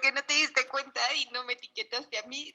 que no te diste cuenta y no me etiquetaste a mí.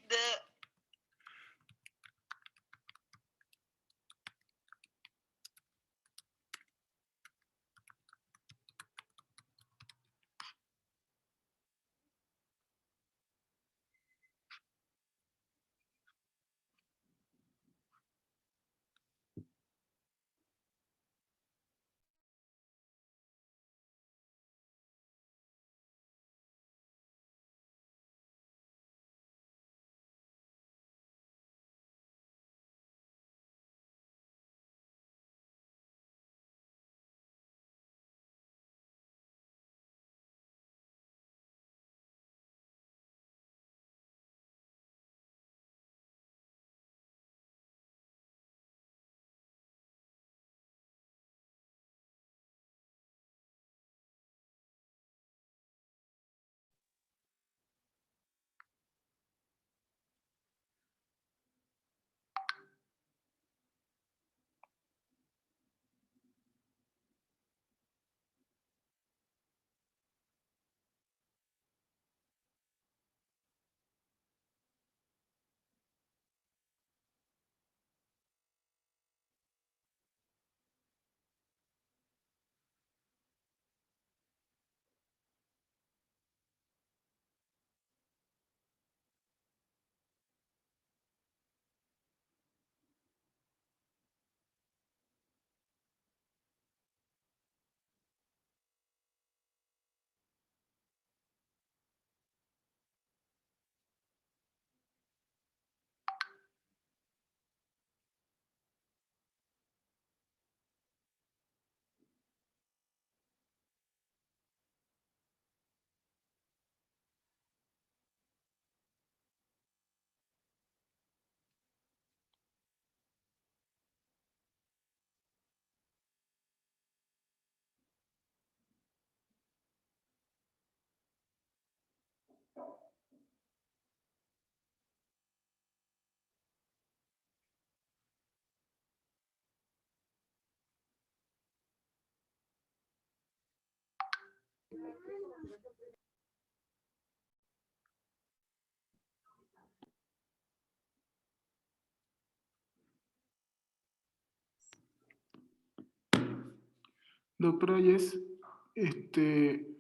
Doctora Yes,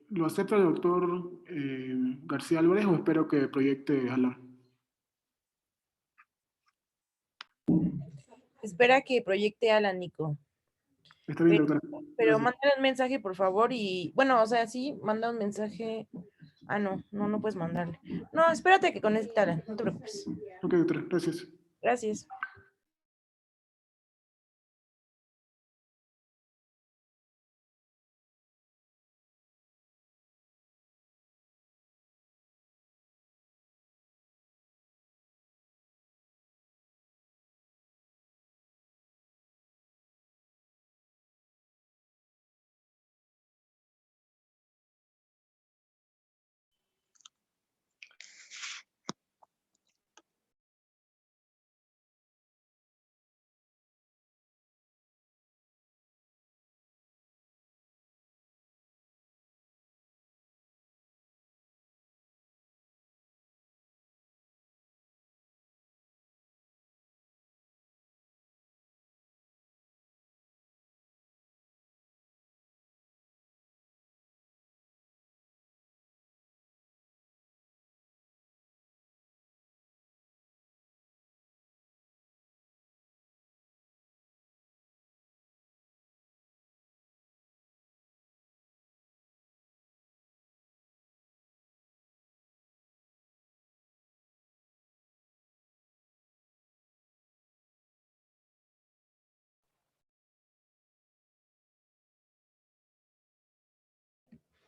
¿lo acepta el doctor García Álvarez o espero que proyecte Alan? Espera que proyecte Alan, Nico. Está bien, doctora. Pero mándale un mensaje, por favor, y bueno, o sea, sí, manda un mensaje. Ah, no puedes mandarle. No, espérate que conecte Alan, no te preocupes. Ok, doctora, gracias. Gracias.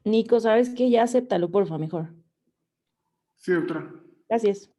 Nico, ¿sabes qué? Ya acéptalo, porfa, mejor. Sí, doctora. Gracias.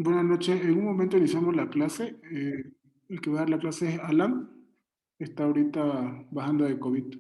Buenas noches. En un momento iniciamos la clase. El que va a dar la clase es Alan. Está ahorita bajando de COVID.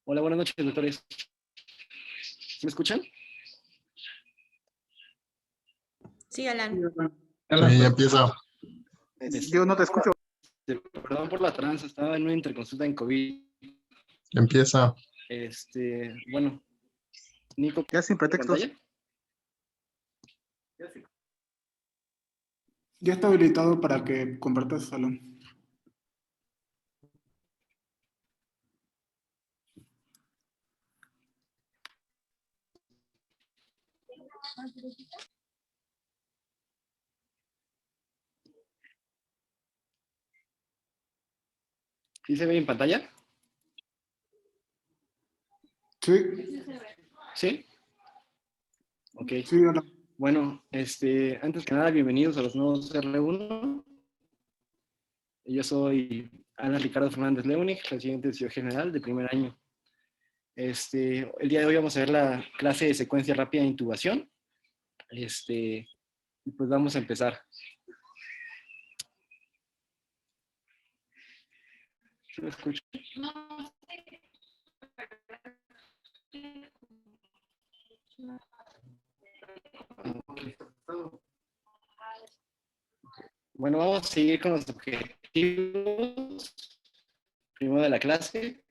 Hola, buenas noches, doctores. ¿Sí me escuchan? Sí, Alan. Sí, ya empieza. Yo no te escucho. Perdón por la tranza, estaba en una interconsulta en COVID. Empieza. Bueno, Nico, Ya sin pretextos. ¿pantalla? Ya está habilitado para que compartas salón. ¿Sí se ve en pantalla? Sí, ¿Sí? Ok. sí, Alan. Bueno, antes que nada, bienvenidos a los nuevos R1. Yo soy Alan Ricardo Fernández Leonig, residente de Ciudad General de primer año. El día de hoy vamos a ver la clase de secuencia rápida de intubación. Y pues vamos a empezar. ¿Sí me escucho? Ok. Bueno, vamos a seguir con los objetivos primero de la clase.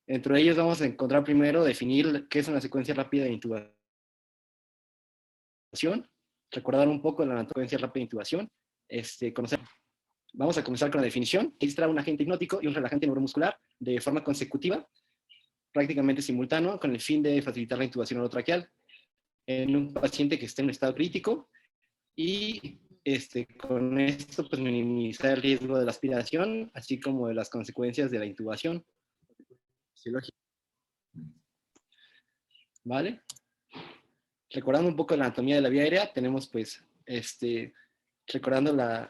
Dentro de ellos vamos a encontrar primero definir qué es una secuencia rápida de intubación, recordar un poco la secuencia rápida de intubación, conocer. Vamos a comenzar con la definición. Extrae un agente hipnótico y un relajante neuromuscular de forma consecutiva, prácticamente simultáneo, con el fin de facilitar la intubación orotraqueal en un paciente que esté en un estado crítico y con esto pues minimizar el riesgo de la aspiración, así como de las consecuencias de la intubación. ¿Vale? Recordando un poco la anatomía de la vía aérea, tenemos pues, recordando la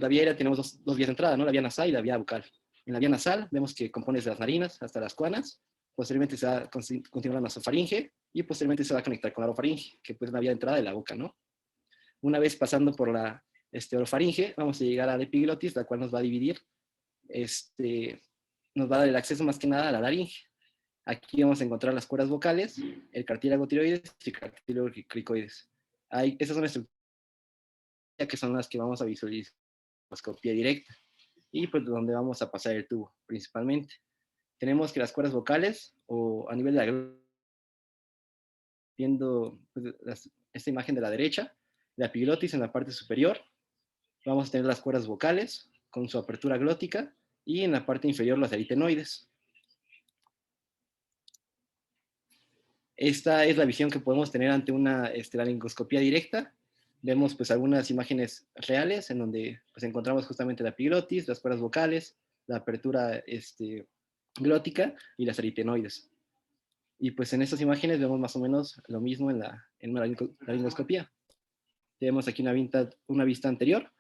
vía aérea tenemos dos vías de entrada, ¿no? La vía nasal y la vía bucal. En la vía nasal vemos que compone desde las narinas hasta las cuanas, posteriormente se va a continuar la nasofaringe y posteriormente se va a conectar con la orofaringe, que pues es la vía de entrada de la boca, ¿no? Una vez pasando por la orofaringe, vamos a llegar a la epiglotis, la cual nos va a dividir, nos va a dar el acceso más que nada a la laringe. Aquí vamos a encontrar las cuerdas vocales, el cartílago tiroides y el cartílago cricoides. Esas son estructuras que son las que vamos a visualizar en la endoscopía directa y pues donde vamos a pasar el tubo principalmente. Tenemos que las cuerdas vocales o a nivel de la viendo pues, esta imagen de la derecha, la epiglotis en la parte superior, vamos a tener las cuerdas vocales con su apertura glótica y en la parte inferior las aritenoides. Esta es la visión que podemos tener ante una laringoscopía directa. Vemos pues algunas imágenes reales en donde pues encontramos justamente la epiglotis, las cuerdas vocales, la apertura glótica y las aritenoides. Y pues en estas imágenes vemos más o menos lo mismo en una laringoscopía. Tenemos aquí una vista anterior,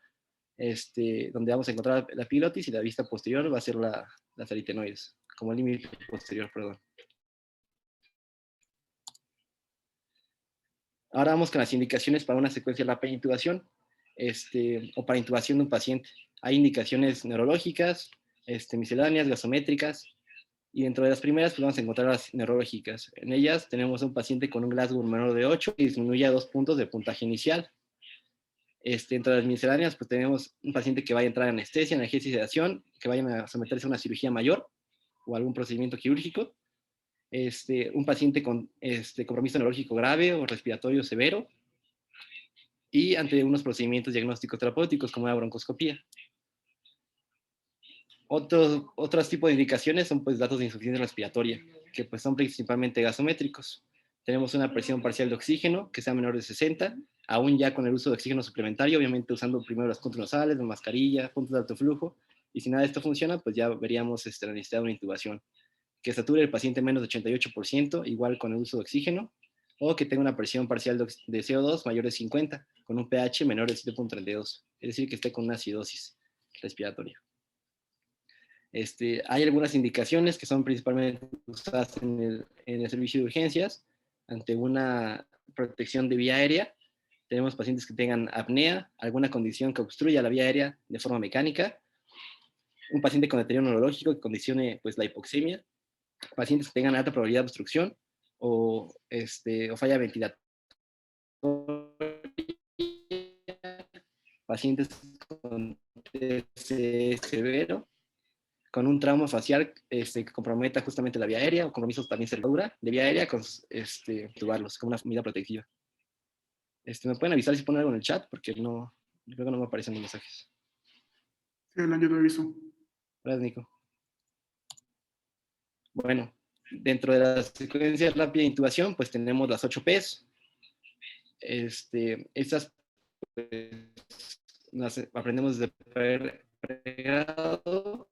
donde vamos a encontrar la epiglotis y la vista posterior va a ser las aritenoides, como límite posterior, perdón. Ahora vamos con las indicaciones para una secuencia rápida de intubación o para intubación de un paciente. Hay indicaciones neurológicas, misceláneas, gasométricas, y dentro de las primeras pues vamos a encontrar las neurológicas. En ellas tenemos un paciente con un Glasgow menor de 8 y disminuye a 2 puntos de puntaje inicial. Entre las misceláneas pues tenemos un paciente que vaya a entrar en anestesia, analgesia y sedación, que vayan a someterse a una cirugía mayor o algún procedimiento quirúrgico. Un paciente con compromiso neurológico grave o respiratorio severo y ante unos procedimientos diagnósticos terapéuticos como la broncoscopía. Otros tipos de indicaciones son pues datos de insuficiencia respiratoria, que pues son principalmente gasométricos. Tenemos una presión parcial de oxígeno que sea menor de 60, aún ya con el uso de oxígeno suplementario, obviamente usando primero las puntos nasales, la mascarilla, puntos de alto flujo, y si nada de esto funciona, pues ya veríamos la necesidad de una intubación. Que sature el paciente menos de 88%, igual con el uso de oxígeno, o que tenga una presión parcial de CO2 mayor de 50, con un pH menor de 7.32, es decir, que esté con una acidosis respiratoria. Hay algunas indicaciones que son principalmente usadas en el servicio de urgencias, ante una protección de vía aérea. Tenemos pacientes que tengan apnea, alguna condición que obstruya la vía aérea de forma mecánica, un paciente con deterioro neurológico que condicione pues, la hipoxemia, pacientes que tengan alta probabilidad de obstrucción o falla ventilatoria, pacientes con TCE severo, con un trauma facial que comprometa justamente la vía aérea o compromisos también cerradura de vía aérea, con intubarlos como una medida protectiva. ¿Me pueden avisar si ponen algo en el chat? Porque creo que no me aparecen los mensajes. Sí, Alan, yo te aviso. Gracias, Nico. Bueno, dentro de la secuencia rápida de intubación, pues tenemos las 8 Ps. Estas pues, las aprendemos desde pregrado.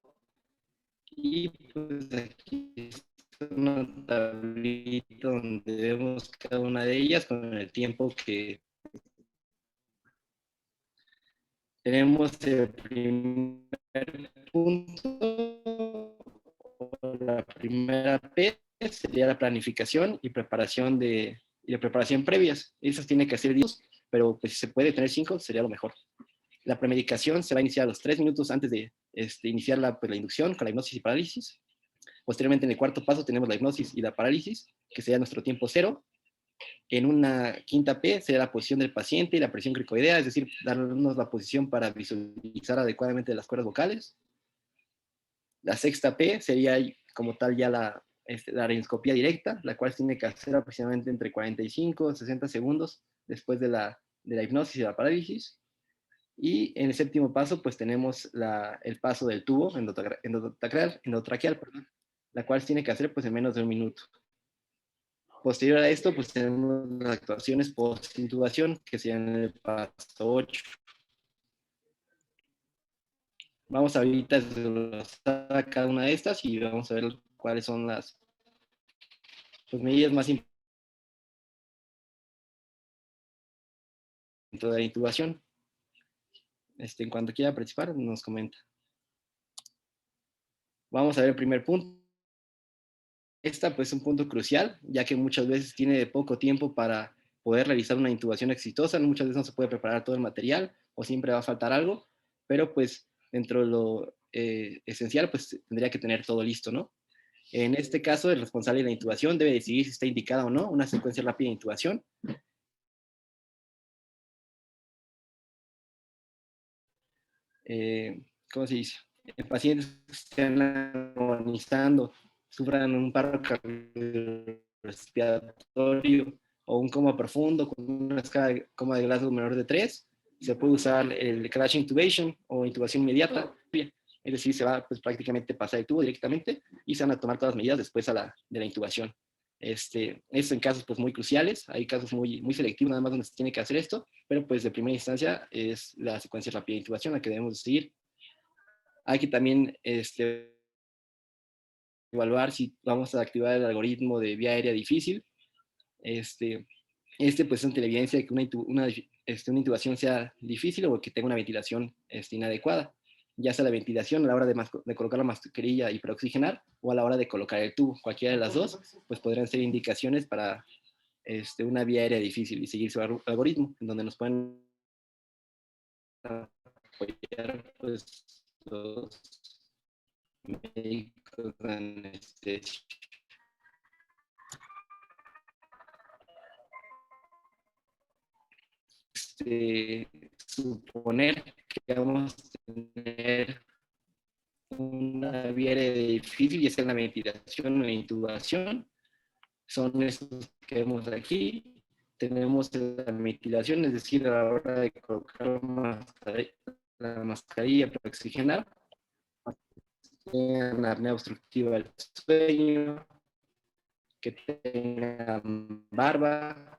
Y pues aquí está una tablita donde vemos cada una de ellas con el tiempo que tenemos. El primer punto, la primera P sería la planificación y preparación previas. Esas tienen que ser 10, pero pues si se puede tener 5 sería lo mejor. La premedicación se va a iniciar a los 3 minutos antes de iniciar pues, la inducción con la hipnosis y parálisis. Posteriormente, en el cuarto paso, tenemos la hipnosis y la parálisis, que sería nuestro tiempo cero. En una quinta P sería la posición del paciente y la presión cricoidea, es decir, darnos la posición para visualizar adecuadamente las cuerdas vocales. La sexta P sería como tal ya la laringoscopía directa, la cual tiene que hacer aproximadamente entre 45 y 60 segundos después de la hipnosis y la parálisis. Y en el séptimo paso, pues tenemos el paso del tubo endotraqueal, perdón, la cual tiene que hacer pues en menos de un minuto. Posterior a esto, pues tenemos las actuaciones post-intubación, que serían el paso 8. Vamos ahorita a desglosar cada una de estas y vamos a ver cuáles son las medidas más importantes de la intubación. En cuanto quiera participar, nos comenta. Vamos a ver el primer punto. Pues es un punto crucial, ya que muchas veces tiene poco tiempo para poder realizar una intubación exitosa. Muchas veces no se puede preparar todo el material o siempre va a faltar algo, pero pues dentro de lo esencial, pues tendría que tener todo listo, ¿no? En este caso, el responsable de la intubación debe decidir si está indicada o no una secuencia rápida de intubación. ¿Cómo se dice? En pacientes que estén agonizando, sufran un paro respiratorio o un coma profundo con una escala de coma de Glasgow menor de 3, se puede usar el crash intubation o intubación inmediata, es decir, se va pues, prácticamente pasar el tubo directamente y se van a tomar todas las medidas después de la intubación. Esto en casos pues, muy cruciales, hay casos muy, muy selectivos nada más donde se tiene que hacer esto, pero pues de primera instancia es la secuencia rápida de intubación la que debemos seguir. Hay que también evaluar si vamos a activar el algoritmo de vía aérea difícil. Pues es ante la evidencia de que una intubación sea difícil o que tenga una ventilación inadecuada, ya sea la ventilación a la hora de colocar la mascarilla y para oxigenar o a la hora de colocar el tubo. Cualquiera de las dos, pues podrían ser indicaciones para una vía aérea difícil y seguir su algoritmo, en donde nos pueden apoyar pues, los médicos de anestesia. Suponer que vamos a tener una vía aérea difícil, ya sea en la ventilación o la intubación, son estos que vemos aquí. Tenemos la ventilación, es decir, a la hora de colocar la mascarilla para oxigenar, tengan apnea obstructiva del sueño, que tengan barba,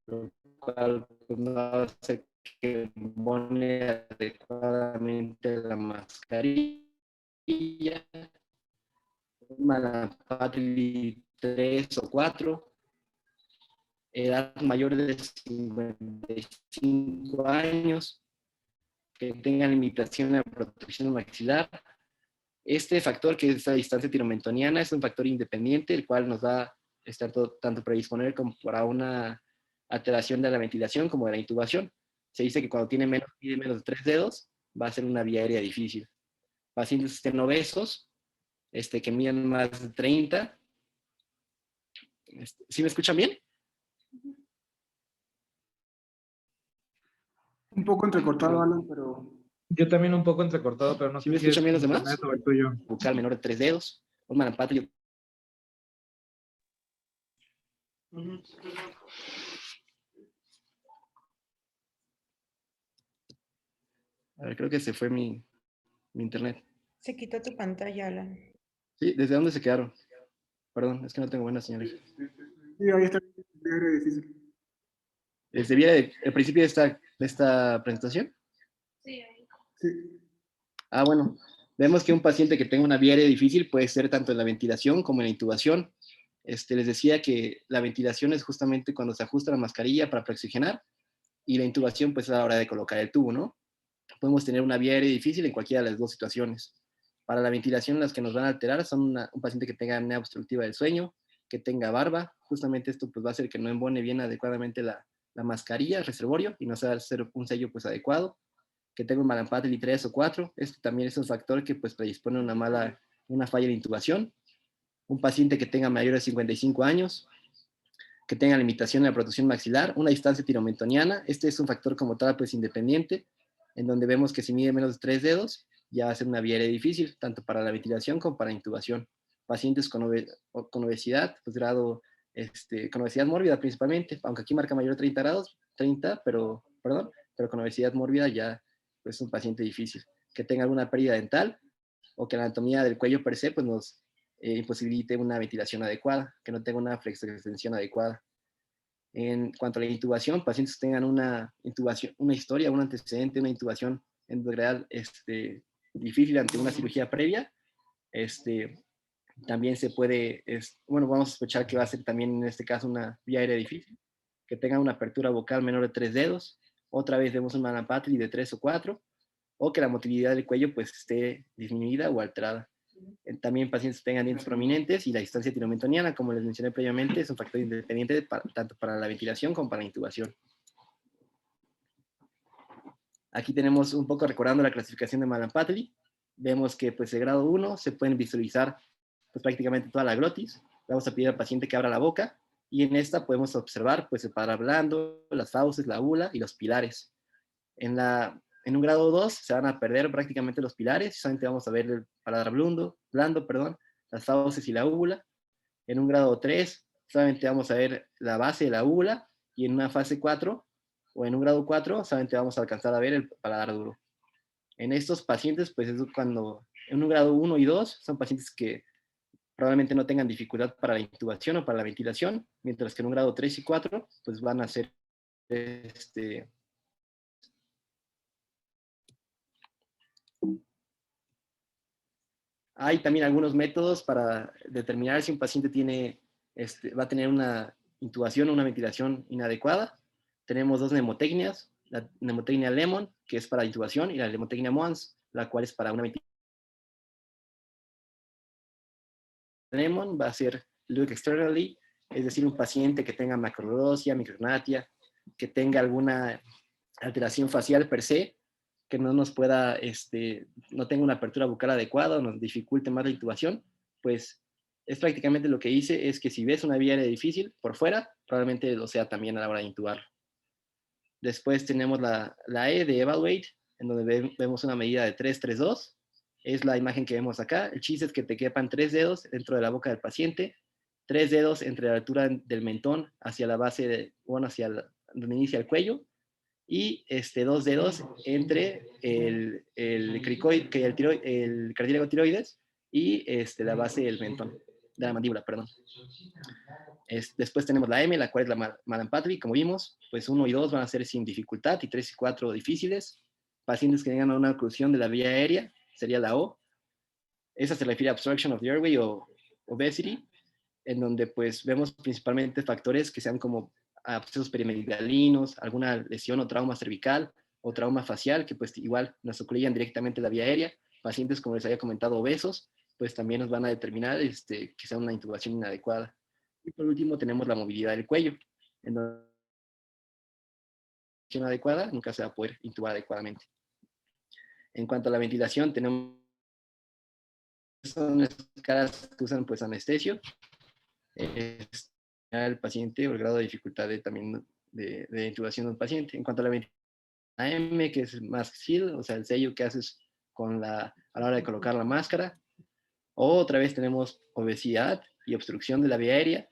lo cual no hace que pone adecuadamente la mascarilla, Malapatri 3 o 4, edad mayor de 55 años, que tengan limitación a protección maxilar. Este factor, que es la distancia tiromentoniana, es un factor independiente, el cual nos va a estar tanto predisponer como para una alteración de la ventilación como de la intubación. Se dice que cuando tiene menos de 3 dedos, va a ser una vía aérea difícil. Pacientes que estén obesos, que midan más de 30. ¿Sí me escuchan bien? Un poco entrecortado, Alan, pero... Yo también un poco entrecortado, pero no ¿Sí sé me si escuchan bien los demás? internet o el tuyo. Bucal menor de 3 dedos, un Malapatri. A ver, creo que se fue mi internet. Se quitó tu pantalla, Alan. Sí, ¿desde dónde se quedaron? Perdón, es que no tengo buena señal. Sí, ahí está. Era difícil. ¿Desde el principio de esta presentación? Sí. Ah, bueno. Vemos que un paciente que tenga una vía aérea difícil puede ser tanto en la ventilación como en la intubación. Les decía que la ventilación es justamente cuando se ajusta la mascarilla para preoxigenar y la intubación pues es a la hora de colocar el tubo, ¿no? Podemos tener una vía aérea difícil en cualquiera de las dos situaciones. Para la ventilación, las que nos van a alterar son un paciente que tenga apnea obstructiva del sueño, que tenga barba. Justamente esto pues, va a hacer que no embone bien adecuadamente la mascarilla, el reservorio, y no se va a hacer un sello pues, adecuado. que tenga un Mallampathy 3 o 4. Este también es un factor que pues predispone a una falla de intubación. Un paciente que tenga mayor de 55 años, que tenga limitación en la protrusión maxilar, una distancia tiromentoniana. Este es un factor como tal pues independiente, en donde vemos que si mide menos de 3 dedos, ya va a ser una vía aérea difícil, tanto para la ventilación como para la intubación. Pacientes con obesidad, pues con obesidad mórbida principalmente, aunque aquí marca mayor de 30 grados, pero con obesidad mórbida ya pues, es un paciente difícil. Que tenga alguna pérdida dental o que la anatomía del cuello per se pues, nos imposibilite una ventilación adecuada, que no tenga una flexoextensión adecuada. En cuanto a la intubación, pacientes que tengan una intubación, una historia, un antecedente, una intubación endogreal difícil ante una cirugía previa, también se puede, vamos a sospechar que va a ser también en este caso una vía aérea difícil, que tenga una apertura vocal menor de 3 dedos, otra vez vemos un Mallampathy de 3 o 4, o que la motilidad del cuello pues esté disminuida o alterada. También pacientes que tengan dientes prominentes y la distancia tiromentoniana, como les mencioné previamente, es un factor independiente tanto para la ventilación como para la intubación. Aquí tenemos un poco recordando la clasificación de Mallampathy. Vemos que pues de grado 1 se pueden visualizar pues prácticamente toda la glotis. Vamos a pedir al paciente que abra la boca y en esta podemos observar pues el paladar blando, las fauces, la úvula y los pilares. En un grado 2 se van a perder prácticamente los pilares, solamente vamos a ver el paladar blando, las fauces y la úvula. En un grado 3 solamente vamos a ver la base de la úvula y en una fase 4 o en un grado 4 solamente vamos a alcanzar a ver el paladar duro. En estos pacientes, pues es cuando en un grado 1 y 2 son pacientes que probablemente no tengan dificultad para la intubación o para la ventilación, mientras que en un grado 3 y 4 pues van a ser Hay también algunos métodos para determinar si un paciente va a tener una intubación o una ventilación inadecuada. Tenemos dos mnemotecnias, la mnemotecnia Lemon, que es para intubación, y la mnemotecnia Moans, la cual es para una ventilación. Lemon va a ser look externally, es decir, un paciente que tenga macrolordosia, micrognatia, que tenga alguna alteración facial per se, que no nos pueda, no tenga una apertura bucal adecuada o nos dificulte más la intubación, pues es prácticamente lo que hice, es que si ves una vía aérea difícil por fuera, probablemente lo sea también a la hora de intubarlo. Después tenemos la E de Evaluate, en donde vemos una medida de 3-3-2, es la imagen que vemos acá. El chiste es que te quepan 3 dedos dentro de la boca del paciente, 3 dedos entre la altura del mentón hacia la base, hacia donde inicia el cuello, y 2 dedos entre el cartílago tiroides y la base del mentón, de la mandíbula, perdón. Después tenemos la M, la cual es la Mallampathy, como vimos, pues 1 y 2 van a ser sin dificultad y 3 y 4 difíciles. Pacientes que tengan una oclusión de la vía aérea, sería la O. Esa se refiere a obstruction of the airway o obesity, en donde pues vemos principalmente factores que sean como abscesos perimedullarinos, alguna lesión o trauma cervical o trauma facial, que pues igual nos ocluyan directamente la vía aérea. Pacientes, como les había comentado, obesos, pues también nos van a determinar que sea una intubación inadecuada. Y por último tenemos la movilidad del cuello, en donde la intubación adecuada nunca se va a poder intubar adecuadamente. En cuanto a la ventilación, tenemos son caras que usan pues anestesio, el paciente o el grado de dificultad también de intubación del paciente. En cuanto a la ventilación AM, que es mask seal, o sea, el sello que haces a la hora de colocar la máscara. Otra vez tenemos obesidad y obstrucción de la vía aérea.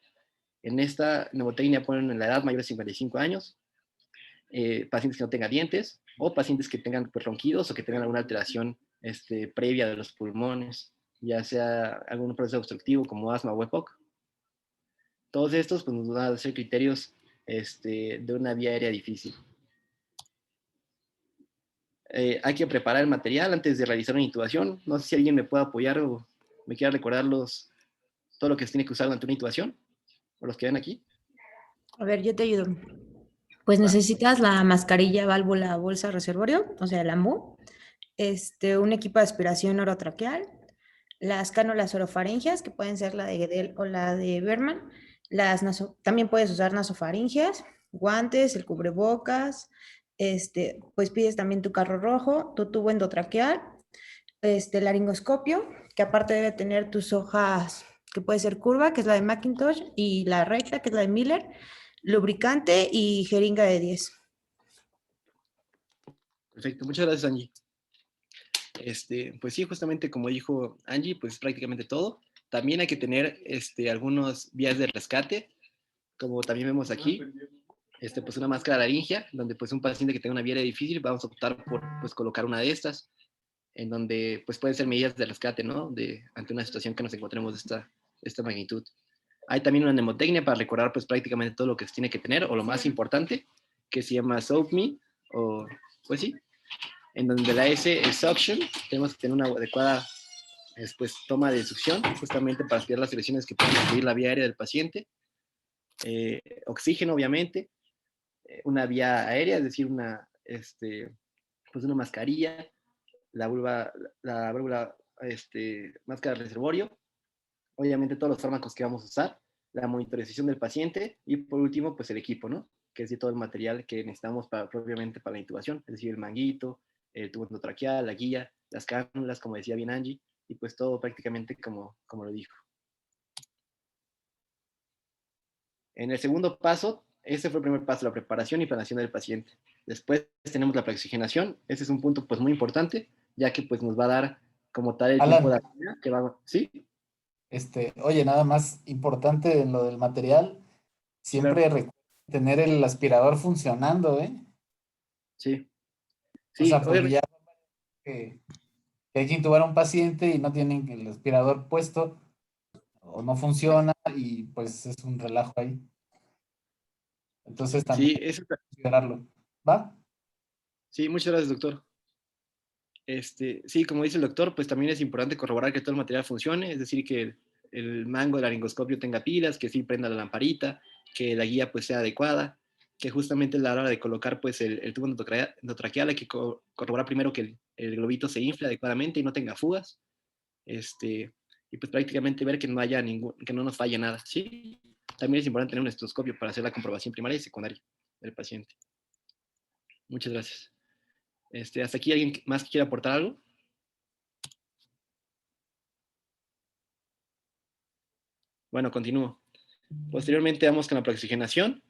En esta mnemotecnia ponen en la edad mayor de 55 años, pacientes que no tengan dientes, o pacientes que tengan pues, ronquidos o que tengan alguna alteración previa de los pulmones, ya sea algún proceso obstructivo como asma o EPOC. Todos estos pues, nos van a ser criterios de una vía aérea difícil. Hay que preparar el material antes de realizar una intubación. No sé si alguien me puede apoyar o me quiera recordar todo lo que se tiene que usar durante una intubación, o los que ven aquí. A ver, yo te ayudo. Pues necesitas la mascarilla, válvula, bolsa, reservorio, o sea, el AMBU, un equipo de aspiración orotraqueal, las cánulas orofaringeas, que pueden ser la de Guedel o la de Berman, también puedes usar nasofaringeas, guantes, el cubrebocas, pues pides también tu carro rojo, tu tubo endotraqueal, laringoscopio, que aparte debe tener tus hojas, que puede ser curva, que es la de Macintosh, y la recta, que es la de Miller, lubricante y jeringa de 10. Perfecto, muchas gracias, Angie. Pues sí, justamente como dijo Angie, pues prácticamente todo. También hay que tener algunos vías de rescate, como también vemos aquí, pues una máscara laringea, donde pues un paciente que tenga una vía difícil, vamos a optar por pues colocar una de estas, en donde pues pueden ser medidas de rescate, ¿no? Ante una situación que nos encontremos de esta magnitud. Hay también una mnemotecnia para recordar pues prácticamente todo lo que se tiene que tener, o lo más importante, que se llama Soak Me, o pues sí, en donde la S es suction, tenemos que tener una adecuada después toma de succión, justamente para estudiar las lesiones que pueden incluir la vía aérea del paciente, oxígeno obviamente, una vía aérea, es decir, pues una mascarilla, la válvula, máscara de reservorio, obviamente todos los fármacos que vamos a usar, la monitorización del paciente y por último, pues el equipo, ¿no? Que es de todo el material que necesitamos propiamente para la intubación, es decir, el manguito, el tubo endotraqueal, la guía, las cánulas, como decía bien Angie, y pues todo prácticamente como lo dijo. En el segundo paso, ese fue el primer paso, la preparación y planeación del paciente. Después tenemos la preoxigenación, ese es un punto pues muy importante, ya que pues nos va a dar como tal el tiempo de Alan, apnea que va, ¿sí? oye, nada más importante en lo del material, Claro, siempre recuerda tener el aspirador funcionando, ¿eh? sí, O sí, sea, porque obviamente, ya que, que hay que intubar a un paciente y no tienen el aspirador puesto o no funciona y pues es un relajo ahí. Entonces también sí, hay que considerarlo. ¿Va? sí, muchas gracias, doctor. Sí, como dice el doctor, pues también es importante corroborar que todo el material funcione, es decir, que el mango del laringoscopio tenga pilas, que sí prenda la lamparita, que la guía pues sea adecuada, que justamente a la hora de colocar pues el tubo endotraqueal hay que corroborar primero que el globito se infle adecuadamente y no tenga fugas, y pues prácticamente ver que no haya que no nos falle nada, ¿sí? También es importante tener un estetoscopio para hacer la comprobación primaria y secundaria del paciente. Muchas gracias. ¿Hasta aquí alguien más que quiera aportar algo? Bueno, continúo. Posteriormente vamos con la preoxigenación.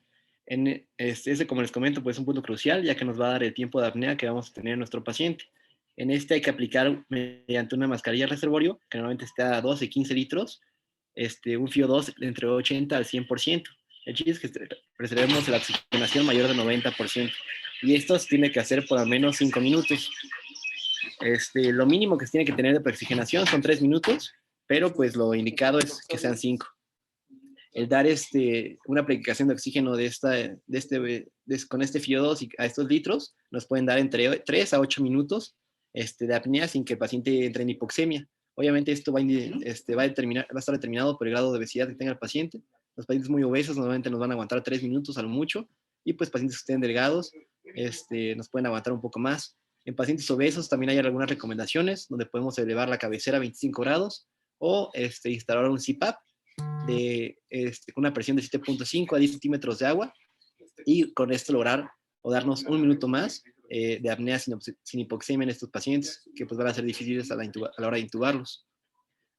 Ese, como les comento, pues es un punto crucial, ya que nos va a dar el tiempo de apnea que vamos a tener en nuestro paciente. En este hay que aplicar mediante una mascarilla reservorio, que normalmente está a 12, 15 litros, un FIO2 entre 80 al 100%. El chiste es que preservemos la oxigenación mayor del 90%. Y esto se tiene que hacer por al menos 5 minutos. Lo mínimo que se tiene que tener de preoxigenación son 3 minutos, pero pues lo indicado es que sean 5. El dar una aplicación de oxígeno con este FIO2 a estos litros nos pueden dar entre 3 a 8 minutos de apnea sin que el paciente entre en hipoxemia. Obviamente esto va a estar determinado por el grado de obesidad que tenga el paciente. Los pacientes muy obesos normalmente nos van a aguantar 3 minutos a lo mucho, y pues pacientes que estén delgados nos pueden aguantar un poco más. En pacientes obesos también hay algunas recomendaciones donde podemos elevar la cabecera a 25 grados o instalar un CPAP con una presión de 7.5 a 10 centímetros de agua, y con esto lograr o darnos un minuto más de apnea sin hipoxemia en estos pacientes, que pues van a ser difíciles a la hora de intubarlos.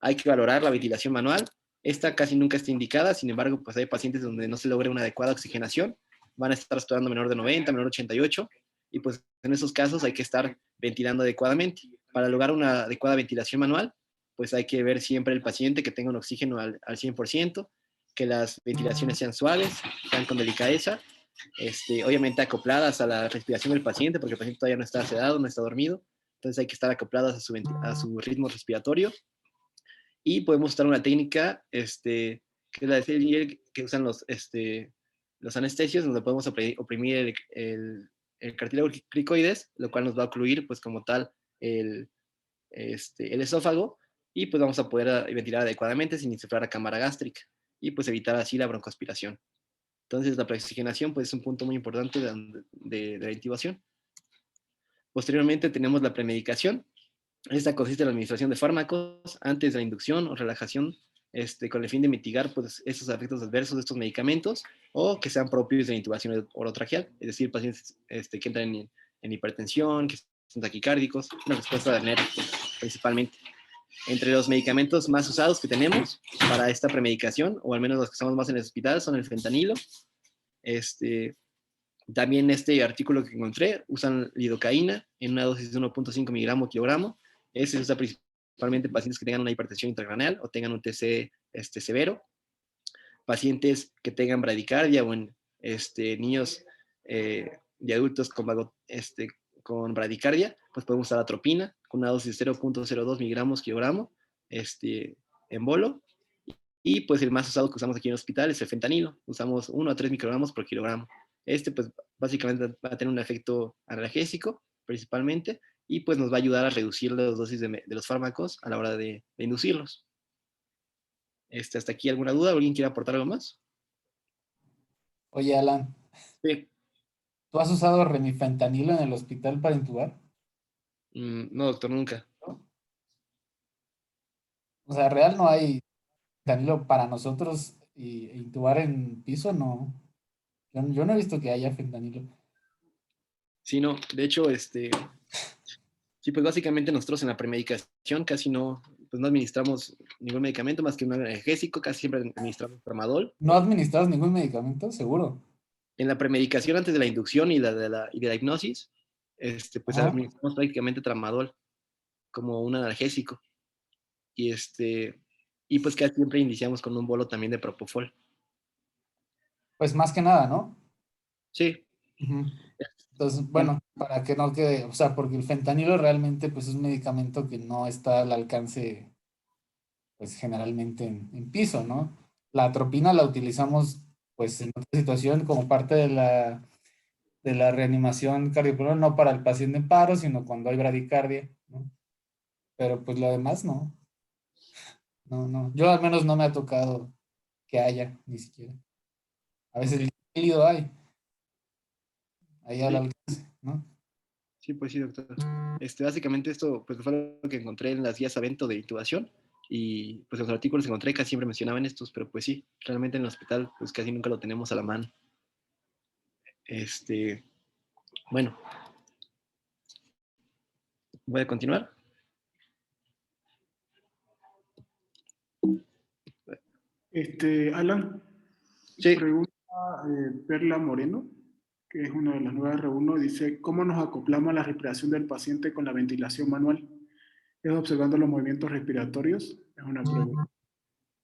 Hay que valorar la ventilación manual. Esta casi nunca está indicada, sin embargo, pues hay pacientes donde no se logra una adecuada oxigenación, van a estar saturando menor de 90, menor de 88, y pues en esos casos hay que estar ventilando adecuadamente. Para lograr una adecuada ventilación manual, pues hay que ver siempre el paciente que tenga un oxígeno al 100%, que las ventilaciones sean suaves, sean con delicadeza, obviamente acopladas a la respiración del paciente, porque el paciente todavía no está sedado, no está dormido, entonces hay que estar acopladas a su ritmo respiratorio. Y podemos usar una técnica que es la de que usan los anestesios, donde podemos oprimir el cartílago cricoides, lo cual nos va a ocluir pues como tal el esófago, y pues vamos a poder ventilar adecuadamente sin insuflar a cámara gástrica, y pues evitar así la broncoaspiración. Entonces la preoxigenación pues es un punto muy importante de la intubación. Posteriormente tenemos la premedicación. Esta consiste en la administración de fármacos antes de la inducción o relajación con el fin de mitigar pues, esos efectos adversos de estos medicamentos o que sean propios de la intubación orotraqueal, es decir, pacientes que entran en hipertensión, que son taquicárdicos, una respuesta de nervios principalmente. Entre los medicamentos más usados que tenemos para esta premedicación, o al menos los que usamos más en el hospital, son el fentanilo. También este artículo que encontré, usan lidocaína en una dosis de 1.5 miligramos por kilogramo. Ese se usa principalmente en pacientes que tengan una hipertensión intracraneal o tengan un TC severo. Pacientes que tengan bradicardia o en niños de adultos con bradicardia, pues podemos usar atropina con una dosis de 0.02 miligramos por kilogramo en bolo. Y pues el más usado que usamos aquí en el hospital es el fentanilo. Usamos 1 a 3 microgramos por kilogramo. Pues básicamente va a tener un efecto analgésico principalmente y pues nos va a ayudar a reducir las dosis de los fármacos a la hora de inducirlos. ¿Hasta aquí alguna duda? ¿Alguien quiere aportar algo más? Oye, Alan, Sí. ¿tú has usado remifentanilo en el hospital para intubar? No, doctor, nunca. O sea, real no hay fentanilo para nosotros y intubar en piso, no. Yo no he visto que haya fentanilo. Sí, no. De hecho, sí, pues básicamente nosotros en la premedicación casi no administramos ningún medicamento más que un analgésico, casi siempre administramos tramadol. ¿No administras ningún medicamento? Seguro. En la premedicación antes de la inducción y de la hipnosis, pues Ajá. administramos prácticamente tramadol como un analgésico. Y pues casi siempre iniciamos con un bolo también de propofol. Pues más que nada, ¿no? Sí. Uh-huh. Entonces, bueno, para que no quede, o sea, porque el fentanilo realmente pues es un medicamento que no está al alcance, pues generalmente en piso, ¿no? La atropina la utilizamos pues en otra situación como parte de la reanimación cardiopulmonar, no para el paciente en paro, sino cuando hay bradicardia, ¿no? Pero pues lo demás no. No. Yo al menos no me ha tocado que haya, ni siquiera. A veces líquido hay. Ahí al alcance, ¿no? Sí, pues sí, doctor. Básicamente esto pues fue lo que encontré en las guías Avento de intubación y pues los artículos que encontré casi siempre mencionaban estos, pero pues sí, realmente en el hospital pues casi nunca lo tenemos a la mano. Bueno, voy a continuar. Alan, Sí. Pregunta Perla Moreno, que es una de las nuevas R1, dice, ¿cómo nos acoplamos a la respiración del paciente con la ventilación manual? ¿Es observando los movimientos respiratorios? Es una pregunta.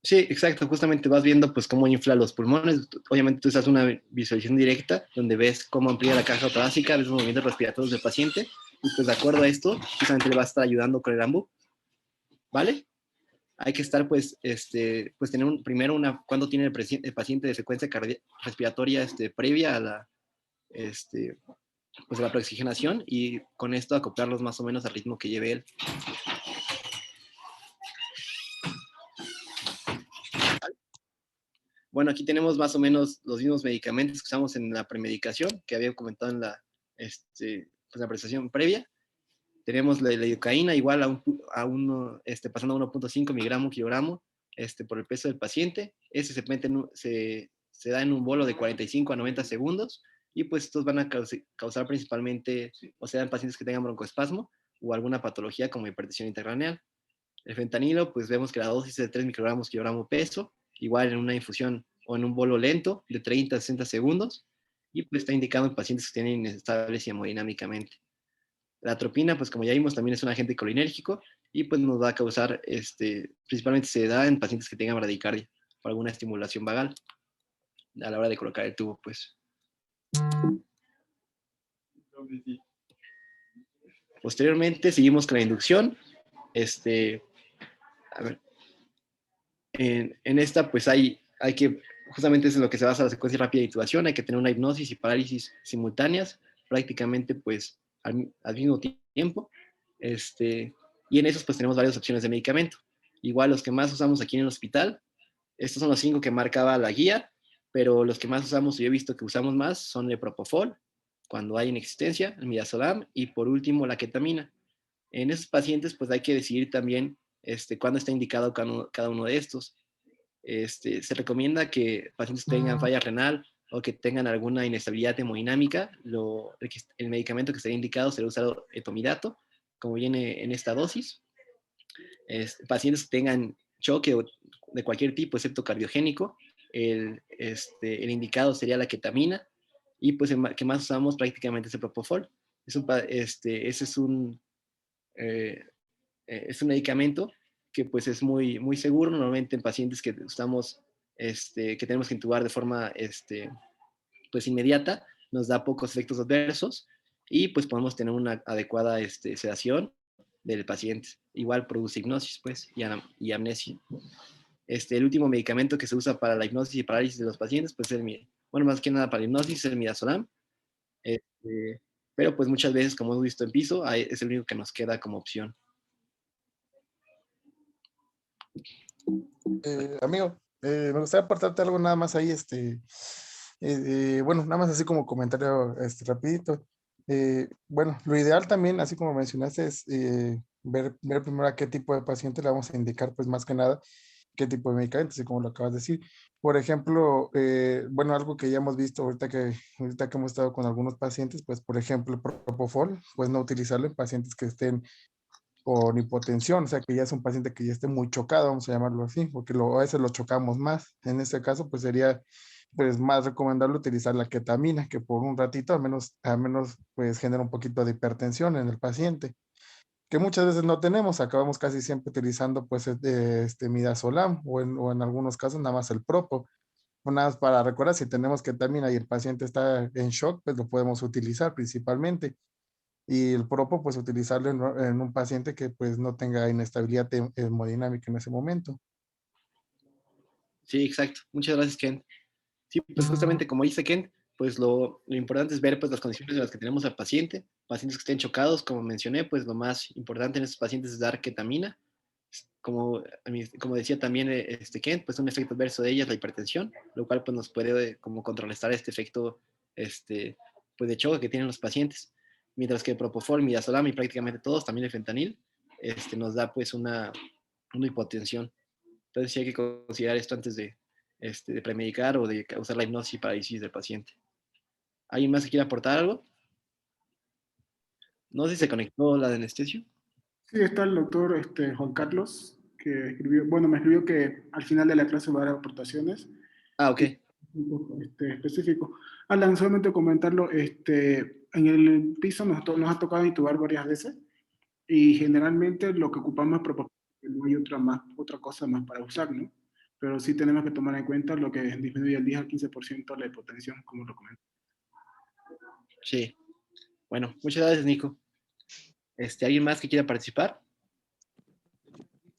Sí, exacto, justamente vas viendo pues cómo infla los pulmones, obviamente tú haces una visualización directa donde ves cómo amplía la caja torácica, ves los movimientos respiratorios del paciente y pues de acuerdo a esto, justamente le va a estar ayudando con el AMBU, ¿vale? Hay que estar pues tener primero cuando tiene el paciente de frecuencia respiratoria previa a la, pues a la preoxigenación y con esto acoplarlos más o menos al ritmo que lleve él. Bueno, aquí tenemos más o menos los mismos medicamentos que usamos en la premedicación, que había comentado en la, pues la presentación previa. Tenemos la lidocaína igual pasando a 1.5 miligramos por kilogramo por el peso del paciente. Se da en un bolo de 45 a 90 segundos y pues estos van a causar principalmente, o sea, en pacientes que tengan broncoespasmo o alguna patología como hipertensión intracraneal. El fentanilo, pues vemos que la dosis es de 3 microgramos por kilogramo peso, igual en una infusión o en un bolo lento de 30 a 60 segundos, y pues está indicado en pacientes que tienen inestables hemodinámicamente. La atropina, pues como ya vimos, también es un agente colinérgico y pues nos va a causar, principalmente se da en pacientes que tengan bradicardia por alguna estimulación vagal a la hora de colocar el tubo, pues. Posteriormente seguimos con la inducción. A ver, en esta pues hay que, justamente es en lo que se basa la secuencia rápida de intubación, hay que tener una hipnosis y parálisis simultáneas, prácticamente pues al mismo tiempo, y en esos pues tenemos varias opciones de medicamento. Igual los que más usamos aquí en el hospital, estos son los 5 que marcaba la guía, pero los que más usamos, yo he visto que usamos más, son el propofol, cuando hay inexistencia, el midazolam, y por último la ketamina. En esos pacientes pues hay que decidir también cuándo está indicado cada uno de estos. se recomienda que pacientes tengan falla renal o que tengan alguna inestabilidad hemodinámica, el medicamento que sería indicado será usado etomidato, como viene en esta dosis. Pacientes que tengan choque de cualquier tipo, excepto cardiogénico, el indicado sería la ketamina, y pues el que más usamos prácticamente es el propofol. Ese es un medicamento que pues es muy, muy seguro, normalmente en pacientes que usamos, que tenemos que intubar de forma pues inmediata, nos da pocos efectos adversos y pues podemos tener una adecuada sedación del paciente. Igual produce hipnosis pues y amnesia. El último medicamento que se usa para la hipnosis y parálisis de los pacientes pues es más que nada para la hipnosis es el midazolam. Pero pues muchas veces, como hemos visto en piso, es el único que nos queda como opción. Amigo, me gustaría aportarte algo nada más ahí, bueno, nada más así como comentario rapidito. Bueno, lo ideal también, así como mencionaste, es ver primero a qué tipo de paciente le vamos a indicar, pues más que nada, qué tipo de medicamentos, y como lo acabas de decir. Por ejemplo, bueno, algo que ya hemos visto ahorita que hemos estado con algunos pacientes, pues por ejemplo, propofol, pues no utilizarlo en pacientes que estén con hipotensión, o sea, que ya es un paciente que ya esté muy chocado, vamos a llamarlo así, porque a veces lo chocamos más. En este caso, pues sería pues más recomendable utilizar la ketamina, que por un ratito al menos pues genera un poquito de hipertensión en el paciente, que muchas veces no tenemos, acabamos casi siempre utilizando pues midazolam o en algunos casos nada más el propo. O nada más para recordar, si tenemos ketamina y el paciente está en shock, pues lo podemos utilizar principalmente. Y el propo, pues utilizarlo en un paciente que pues no tenga inestabilidad hemodinámica en ese momento. Sí, exacto. Muchas gracias, Ken. Sí, pues justamente como dice Ken, pues lo importante es ver pues las condiciones en las que tenemos al paciente. Pacientes que estén chocados, como mencioné, pues lo más importante en estos pacientes es dar ketamina. Como decía también Ken, pues un efecto adverso de ella es la hipertensión, lo cual pues nos puede como contrarrestar este efecto pues de choque que tienen los pacientes. Mientras que el propofol, midazolam y prácticamente todos, también el fentanil, nos da pues una hipotensión. Entonces sí hay que considerar esto antes de premedicar o de usar la hipnosis y parálisis del paciente. ¿Alguien más que quiera aportar algo? No sé si se conectó la de anestesio. Sí, está el doctor Juan Carlos, que escribió, bueno, me escribió que al final de la clase va a dar aportaciones. Ah, ok. Específico. Alan, solamente comentarlo, en el piso nos ha tocado intubar varias veces y generalmente lo que ocupamos es propofol, no hay otra cosa más para usar, ¿no? Pero sí tenemos que tomar en cuenta lo que disminuye el 10 al 15% la hipotensión, como lo comenté. Sí. Bueno, muchas gracias, Nico. ¿Alguien más que quiera participar?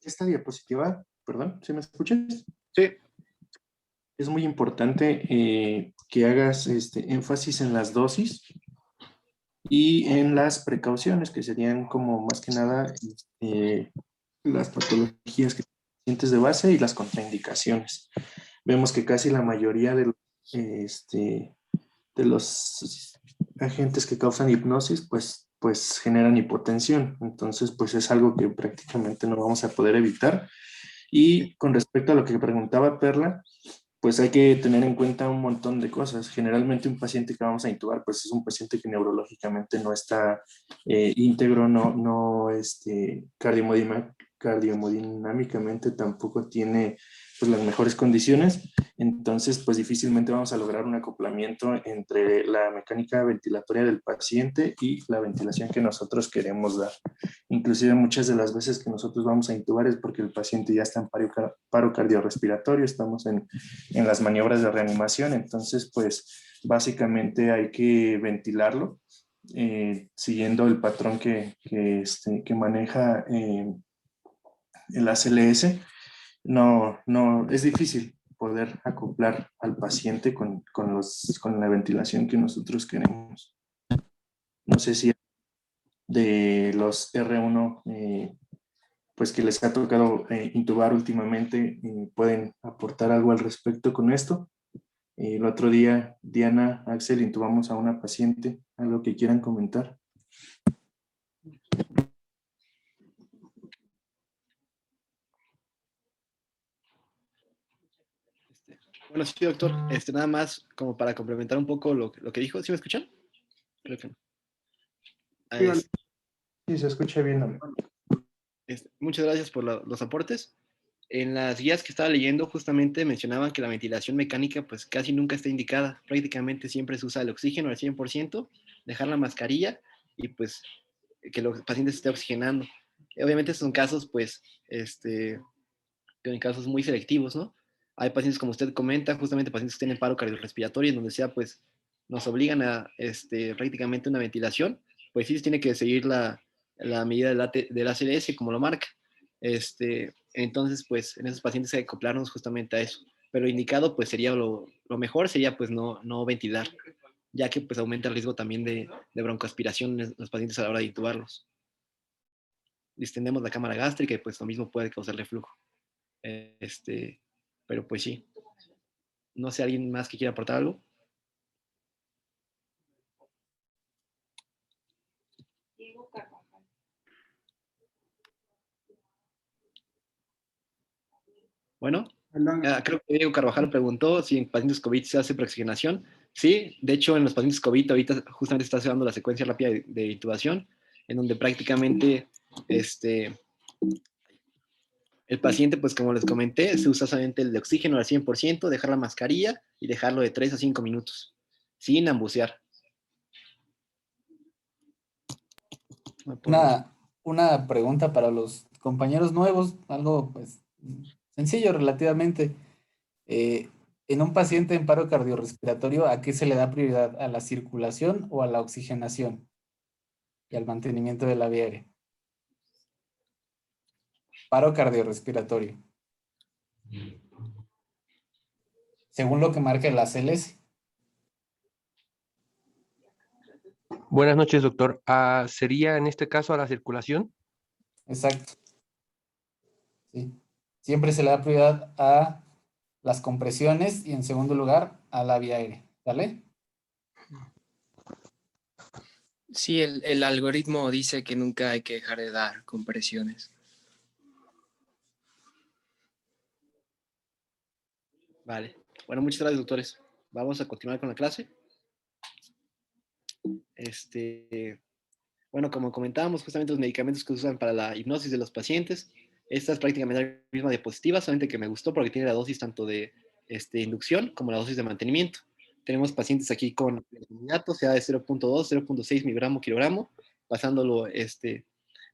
Esta diapositiva, perdón, ¿sí me escuchas? Sí. Es muy importante que hagas énfasis en las dosis y en las precauciones, que serían como más que nada las patologías que pacientes de base y las contraindicaciones. Vemos que casi la mayoría de los agentes que causan hipnosis, pues generan hipotensión. Entonces, pues es algo que prácticamente no vamos a poder evitar. Y con respecto a lo que preguntaba Perla, pues hay que tener en cuenta un montón de cosas. Generalmente un paciente que vamos a intubar, pues es un paciente que neurológicamente no está íntegro, no cardiomodinámicamente tampoco tiene pues las mejores condiciones. Entonces, pues difícilmente vamos a lograr un acoplamiento entre la mecánica ventilatoria del paciente y la ventilación que nosotros queremos dar. Inclusive muchas de las veces que nosotros vamos a intubar es porque el paciente ya está en paro cardiorrespiratorio, estamos en las maniobras de reanimación, entonces pues básicamente hay que ventilarlo siguiendo el patrón que maneja el ACLS. No, es difícil poder acoplar al paciente con la ventilación que nosotros queremos. No sé si de los R1 pues que les ha tocado intubar últimamente, pueden aportar algo al respecto con esto. El otro día, Diana, Axel, intubamos a una paciente, algo que quieran comentar. Bueno, sí, doctor. Nada más como para complementar un poco lo que dijo. ¿Sí me escuchan? Creo que no. Ah, Sí, Sí, se escucha bien. muchas gracias por los aportes. En las guías que estaba leyendo justamente mencionaban que la ventilación mecánica pues casi nunca está indicada. Prácticamente siempre se usa el oxígeno al 100%, dejar la mascarilla y pues que los pacientes estén oxigenando. Obviamente estos son casos pues en casos muy selectivos, ¿no? Hay pacientes, como usted comenta, justamente pacientes que tienen paro cardiorrespiratorio, en donde sea, pues, nos obligan a prácticamente una ventilación, pues sí, tiene que seguir la medida del ACLS, como lo marca. Entonces, pues, en esos pacientes hay que acoplarnos justamente a eso. Pero indicado, pues, sería lo mejor sería, pues, no ventilar, ya que, pues, aumenta el riesgo también de broncoaspiración en los pacientes a la hora de intubarlos. Distendemos la cámara gástrica y, pues, lo mismo puede causar reflujo. Pero pues sí. No sé, ¿alguien más que quiera aportar algo? Bueno, creo que Diego Carvajal preguntó si en pacientes COVID se hace preoxigenación. Sí, de hecho en los pacientes COVID ahorita justamente está haciendo la secuencia rápida de intubación, en donde prácticamente el paciente, pues como les comenté, se usa solamente el de oxígeno al 100%, dejar la mascarilla y dejarlo de 3 a 5 minutos, sin ambucear. Una pregunta para los compañeros nuevos, algo pues sencillo relativamente. En un paciente en paro cardiorrespiratorio, ¿a qué se le da prioridad? ¿A la circulación o a la oxigenación? Y al mantenimiento de la vía aérea. Paro cardiorrespiratorio. Según lo que marca el ACLS. Buenas noches, doctor. ¿Sería en este caso a la circulación? Exacto. Sí. Siempre se le da prioridad a las compresiones y en segundo lugar a la vía aérea. ¿Vale? Sí, el algoritmo dice que nunca hay que dejar de dar compresiones. Vale. Bueno, muchas gracias, doctores. Vamos a continuar con la clase. Bueno, como comentábamos, justamente los medicamentos que se usan para la hipnosis de los pacientes, esta es prácticamente la misma diapositiva, solamente que me gustó porque tiene la dosis tanto de inducción como la dosis de mantenimiento. Tenemos pacientes aquí con inmediato, sea de 0.2, 0.6 miligramo kilogramo, pasándolo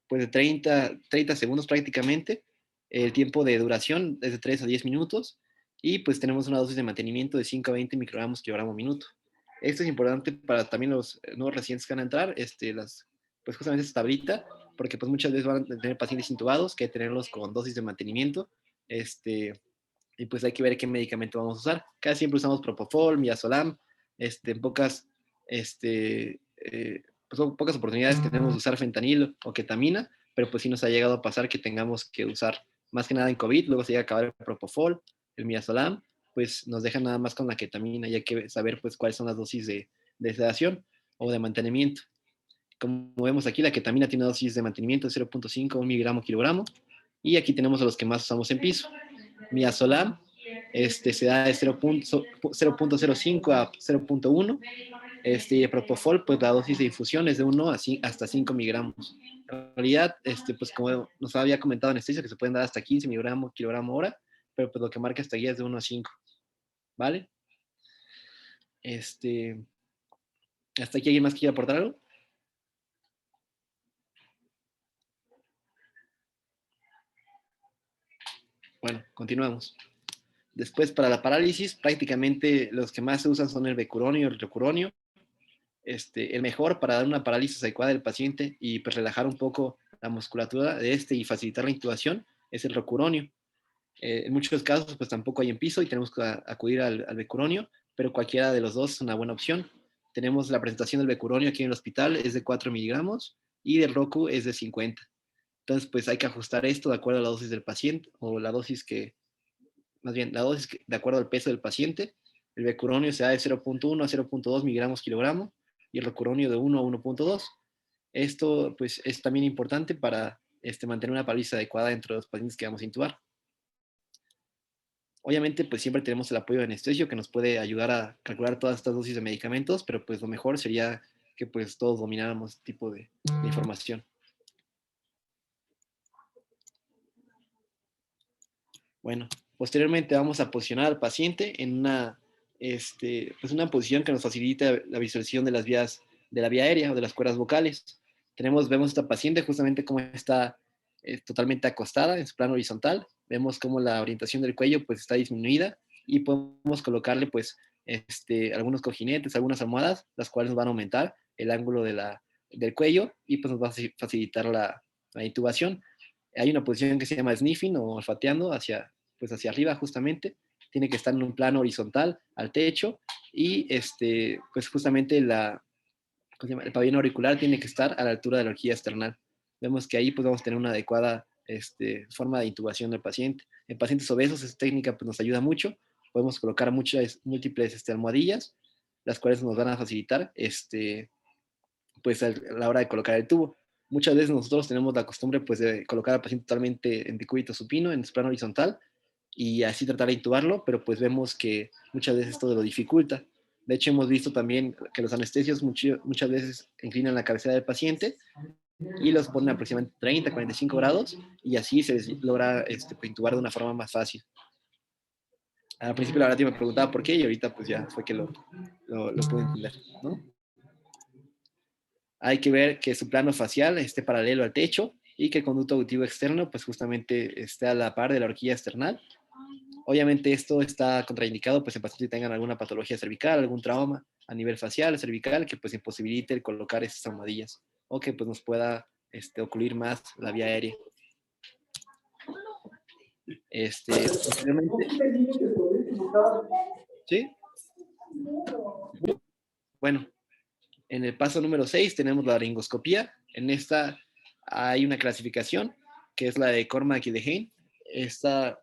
pues de 30 segundos prácticamente. El tiempo de duración es de 3 a 10 minutos y pues tenemos una dosis de mantenimiento de 5 a 20 microgramos kilogramo minuto. Esto es importante para también los nuevos residentes que van a entrar, pues justamente esta tablita, porque pues muchas veces van a tener pacientes intubados que hay que tenerlos con dosis de mantenimiento, y pues hay que ver qué medicamento vamos a usar. Casi siempre usamos Propofol, Midazolam, en pocas, pues pocas oportunidades tenemos de usar fentanilo o ketamina, pero pues sí nos ha llegado a pasar que tengamos que usar más que nada en COVID, luego se llega a acabar el Propofol, el Midazolam, pues nos dejan nada más con la ketamina y hay que saber pues cuáles son las dosis de sedación o de mantenimiento. Como vemos aquí, la ketamina tiene una dosis de mantenimiento de 0.5 miligramo kilogramo y aquí tenemos a los que más usamos en piso. Midazolam se da de 0.05 a 0.1. Y el Propofol, pues la dosis de infusión es de 1 hasta 5 miligramos. En realidad, pues como nos había comentado anestesia, que se pueden dar hasta 15 miligramos kilogramo hora, pero pues lo que marca esta guía es de 1 a 5. ¿Vale? ¿Hasta aquí alguien más quiere aportar algo? Bueno, continuamos. Después, para la parálisis, prácticamente los que más se usan son el becuronio y el recuronio. El mejor para dar una parálisis adecuada del paciente y pues relajar un poco la musculatura de y facilitar la intubación es el recuronio. En muchos casos, pues tampoco hay en piso y tenemos que acudir al becuronio, pero cualquiera de los dos es una buena opción. Tenemos la presentación del becuronio aquí en el hospital, es de 4 miligramos y del roku es de 50. Entonces, pues hay que ajustar esto de acuerdo a la dosis del paciente o la dosis de acuerdo al peso del paciente. El becuronio se da de 0.1 a 0.2 miligramos kilogramo y el recuronio de 1 a 1.2. Esto, pues, es también importante para mantener una parálisis adecuada dentro de los pacientes que vamos a intubar. Obviamente, pues siempre tenemos el apoyo de anestesio que nos puede ayudar a calcular todas estas dosis de medicamentos, pero pues lo mejor sería que pues todos domináramos este tipo de información. Bueno, posteriormente vamos a posicionar al paciente en una, pues una posición que nos facilite la visualización de las vías de la vía aérea o de las cuerdas vocales. Vemos a esta paciente justamente cómo está totalmente acostada en su plano horizontal. Vemos cómo la orientación del cuello pues está disminuida y podemos colocarle pues algunos cojinetes, algunas almohadas, las cuales nos van a aumentar el ángulo del cuello y pues nos va a facilitar la intubación. Hay una posición que se llama sniffing o olfateando hacia arriba justamente. Tiene que estar en un plano horizontal al techo y pues justamente el pabellón auricular tiene que estar a la altura de la horquilla esternal. Vemos que ahí pues vamos a tener una adecuada forma de intubación del paciente. En pacientes obesos esta técnica pues, nos ayuda mucho. Podemos colocar múltiples almohadillas, las cuales nos van a facilitar pues a la hora de colocar el tubo. Muchas veces nosotros tenemos la costumbre pues, de colocar al paciente totalmente en decúbito supino, en su plano horizontal, y así tratar de intubarlo, pero pues vemos que muchas veces esto lo dificulta. De hecho, hemos visto también que los anestesios muchas veces inclinan la cabecera del paciente y los ponen aproximadamente 30, 45 grados, y así se les logra pues, intubar de una forma más fácil. Al principio la verdad yo me preguntaba por qué, y ahorita pues ya fue que lo pude entender, ¿no? Hay que ver que su plano facial esté paralelo al techo y que el conducto auditivo externo pues justamente esté a la par de la horquilla esternal. Obviamente esto está contraindicado pues en pacientes que tengan alguna patología cervical, algún trauma a nivel facial, cervical, que pues imposibilite el colocar estas almohadillas o que pues nos pueda ocluir más la vía aérea. Posteriormente... ¿Sí? Bueno, en el paso número 6 tenemos la laringoscopía. En esta hay una clasificación que es la de Cormack y de Hein. Esta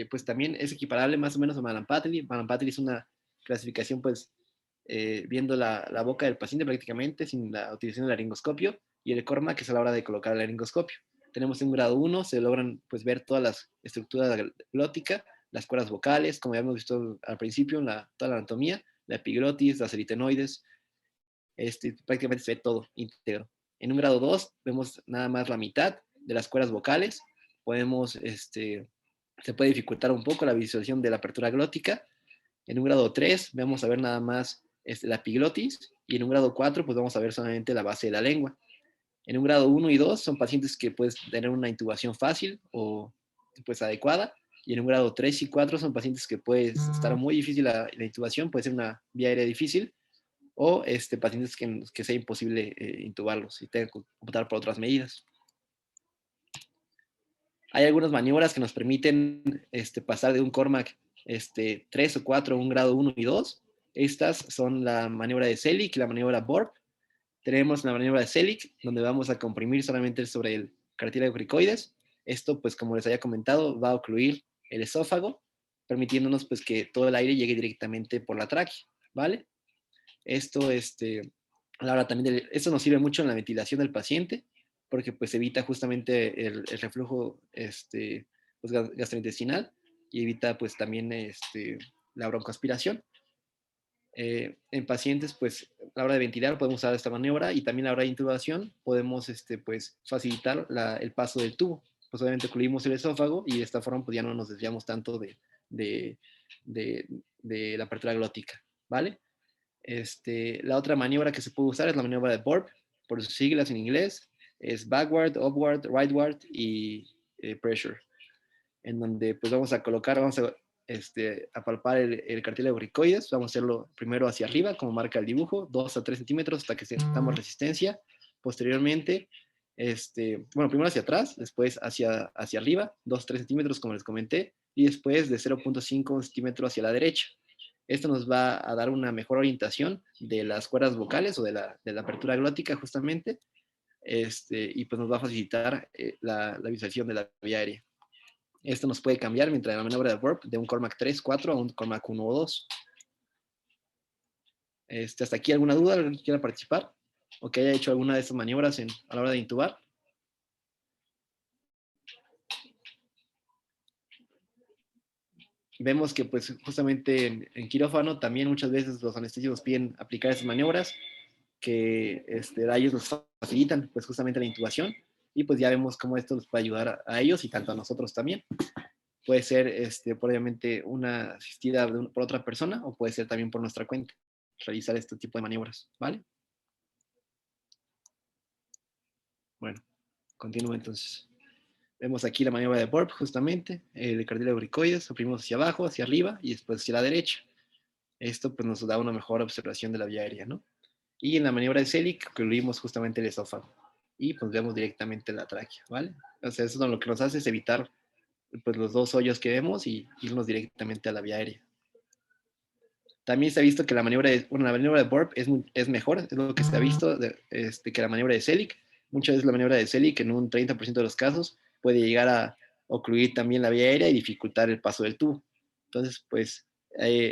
pues también es equiparable más o menos a Mallampati. Mallampati es una clasificación pues viendo la boca del paciente prácticamente sin la utilización del laringoscopio, y el Cormack es a la hora de colocar el laringoscopio. Tenemos en grado 1, se logran pues ver todas las estructuras glóticas, las cuerdas vocales, como ya hemos visto al principio, toda la anatomía, la epiglotis, las aritenoides, prácticamente se ve todo íntegro. En un grado 2 vemos nada más la mitad de las cuerdas vocales. Se puede dificultar un poco la visualización de la apertura glótica. En un grado 3 vamos a ver nada más la epiglotis, y en un grado 4 pues vamos a ver solamente la base de la lengua. En un grado 1 y 2 son pacientes que pueden tener una intubación fácil o pues adecuada, y en un grado 3 y 4 son pacientes que puede estar muy difícil la intubación, puede ser una vía aérea difícil, o pacientes que sea imposible intubarlos y tengan que optar por otras medidas. Hay algunas maniobras que nos permiten pasar de un Cormack 3 o 4 a un grado 1 y 2. Estas son la maniobra de Selig y la maniobra Borp. Tenemos la maniobra de Selig, donde vamos a comprimir solamente sobre el cartílago cricoides. Esto, pues como les había comentado, va a ocluir el esófago, permitiéndonos pues que todo el aire llegue directamente por la tráquea, ¿vale? Esto, a la hora también esto nos sirve mucho en la ventilación del paciente, porque pues evita justamente el reflujo pues, gastrointestinal, y evita pues también la broncoaspiración. En pacientes, pues a la hora de ventilar podemos usar esta maniobra, y también a la hora de intubación podemos pues, facilitar el paso del tubo. Pues obviamente ocluimos el esófago y de esta forma pues ya no nos desviamos tanto de la apertura glótica, ¿vale? La otra maniobra que se puede usar es la maniobra de Borp, por sus siglas en inglés, es backward, upward, rightward y pressure, en donde pues vamos a colocar, vamos a palpar el cartílago cricoides. Vamos a hacerlo primero hacia arriba, como marca el dibujo, 2 a 3 centímetros hasta que sintamos resistencia. Posteriormente, bueno, primero hacia atrás, después hacia arriba, 2 a 3 centímetros, como les comenté, y después de 0.5 centímetros hacia la derecha. Esto nos va a dar una mejor orientación de las cuerdas vocales o de la apertura glótica justamente, y pues nos va a facilitar la visualización de la vía aérea. Esto nos puede cambiar mientras la maniobra de Borp de un Cormack 3, 4 a un Cormack 1 o 2. ¿Hasta aquí alguna duda? ¿Alguien que quiera participar? ¿O que haya hecho alguna de estas maniobras a la hora de intubar? vemos que pues justamente en quirófano también muchas veces los anestésicos piden aplicar esas maniobras que a ellos nos facilitan pues justamente la intubación, y pues ya vemos cómo esto les puede ayudar a ellos y tanto a nosotros también. Puede ser obviamente una asistida por otra persona o puede ser también por nuestra cuenta realizar este tipo de maniobras, ¿vale? Bueno, continúo entonces. Vemos aquí la maniobra de burp, justamente, de cartílago bricoides, oprimimos hacia abajo, hacia arriba y después hacia la derecha. Esto pues nos da una mejor observación de la vía aérea, ¿no? Y en la maniobra de Selig, ocluimos justamente el esófago y pues vemos directamente la tráquea, ¿vale? O sea, eso lo que nos hace es evitar pues los dos hoyos que vemos y irnos directamente a la vía aérea. También se ha visto que la maniobra de burp es mejor, es lo que se ha visto, que la maniobra de Selig. Muchas veces la maniobra de Selig, en un 30% de los casos, puede llegar a ocluir también la vía aérea y dificultar el paso del tubo. Entonces, pues,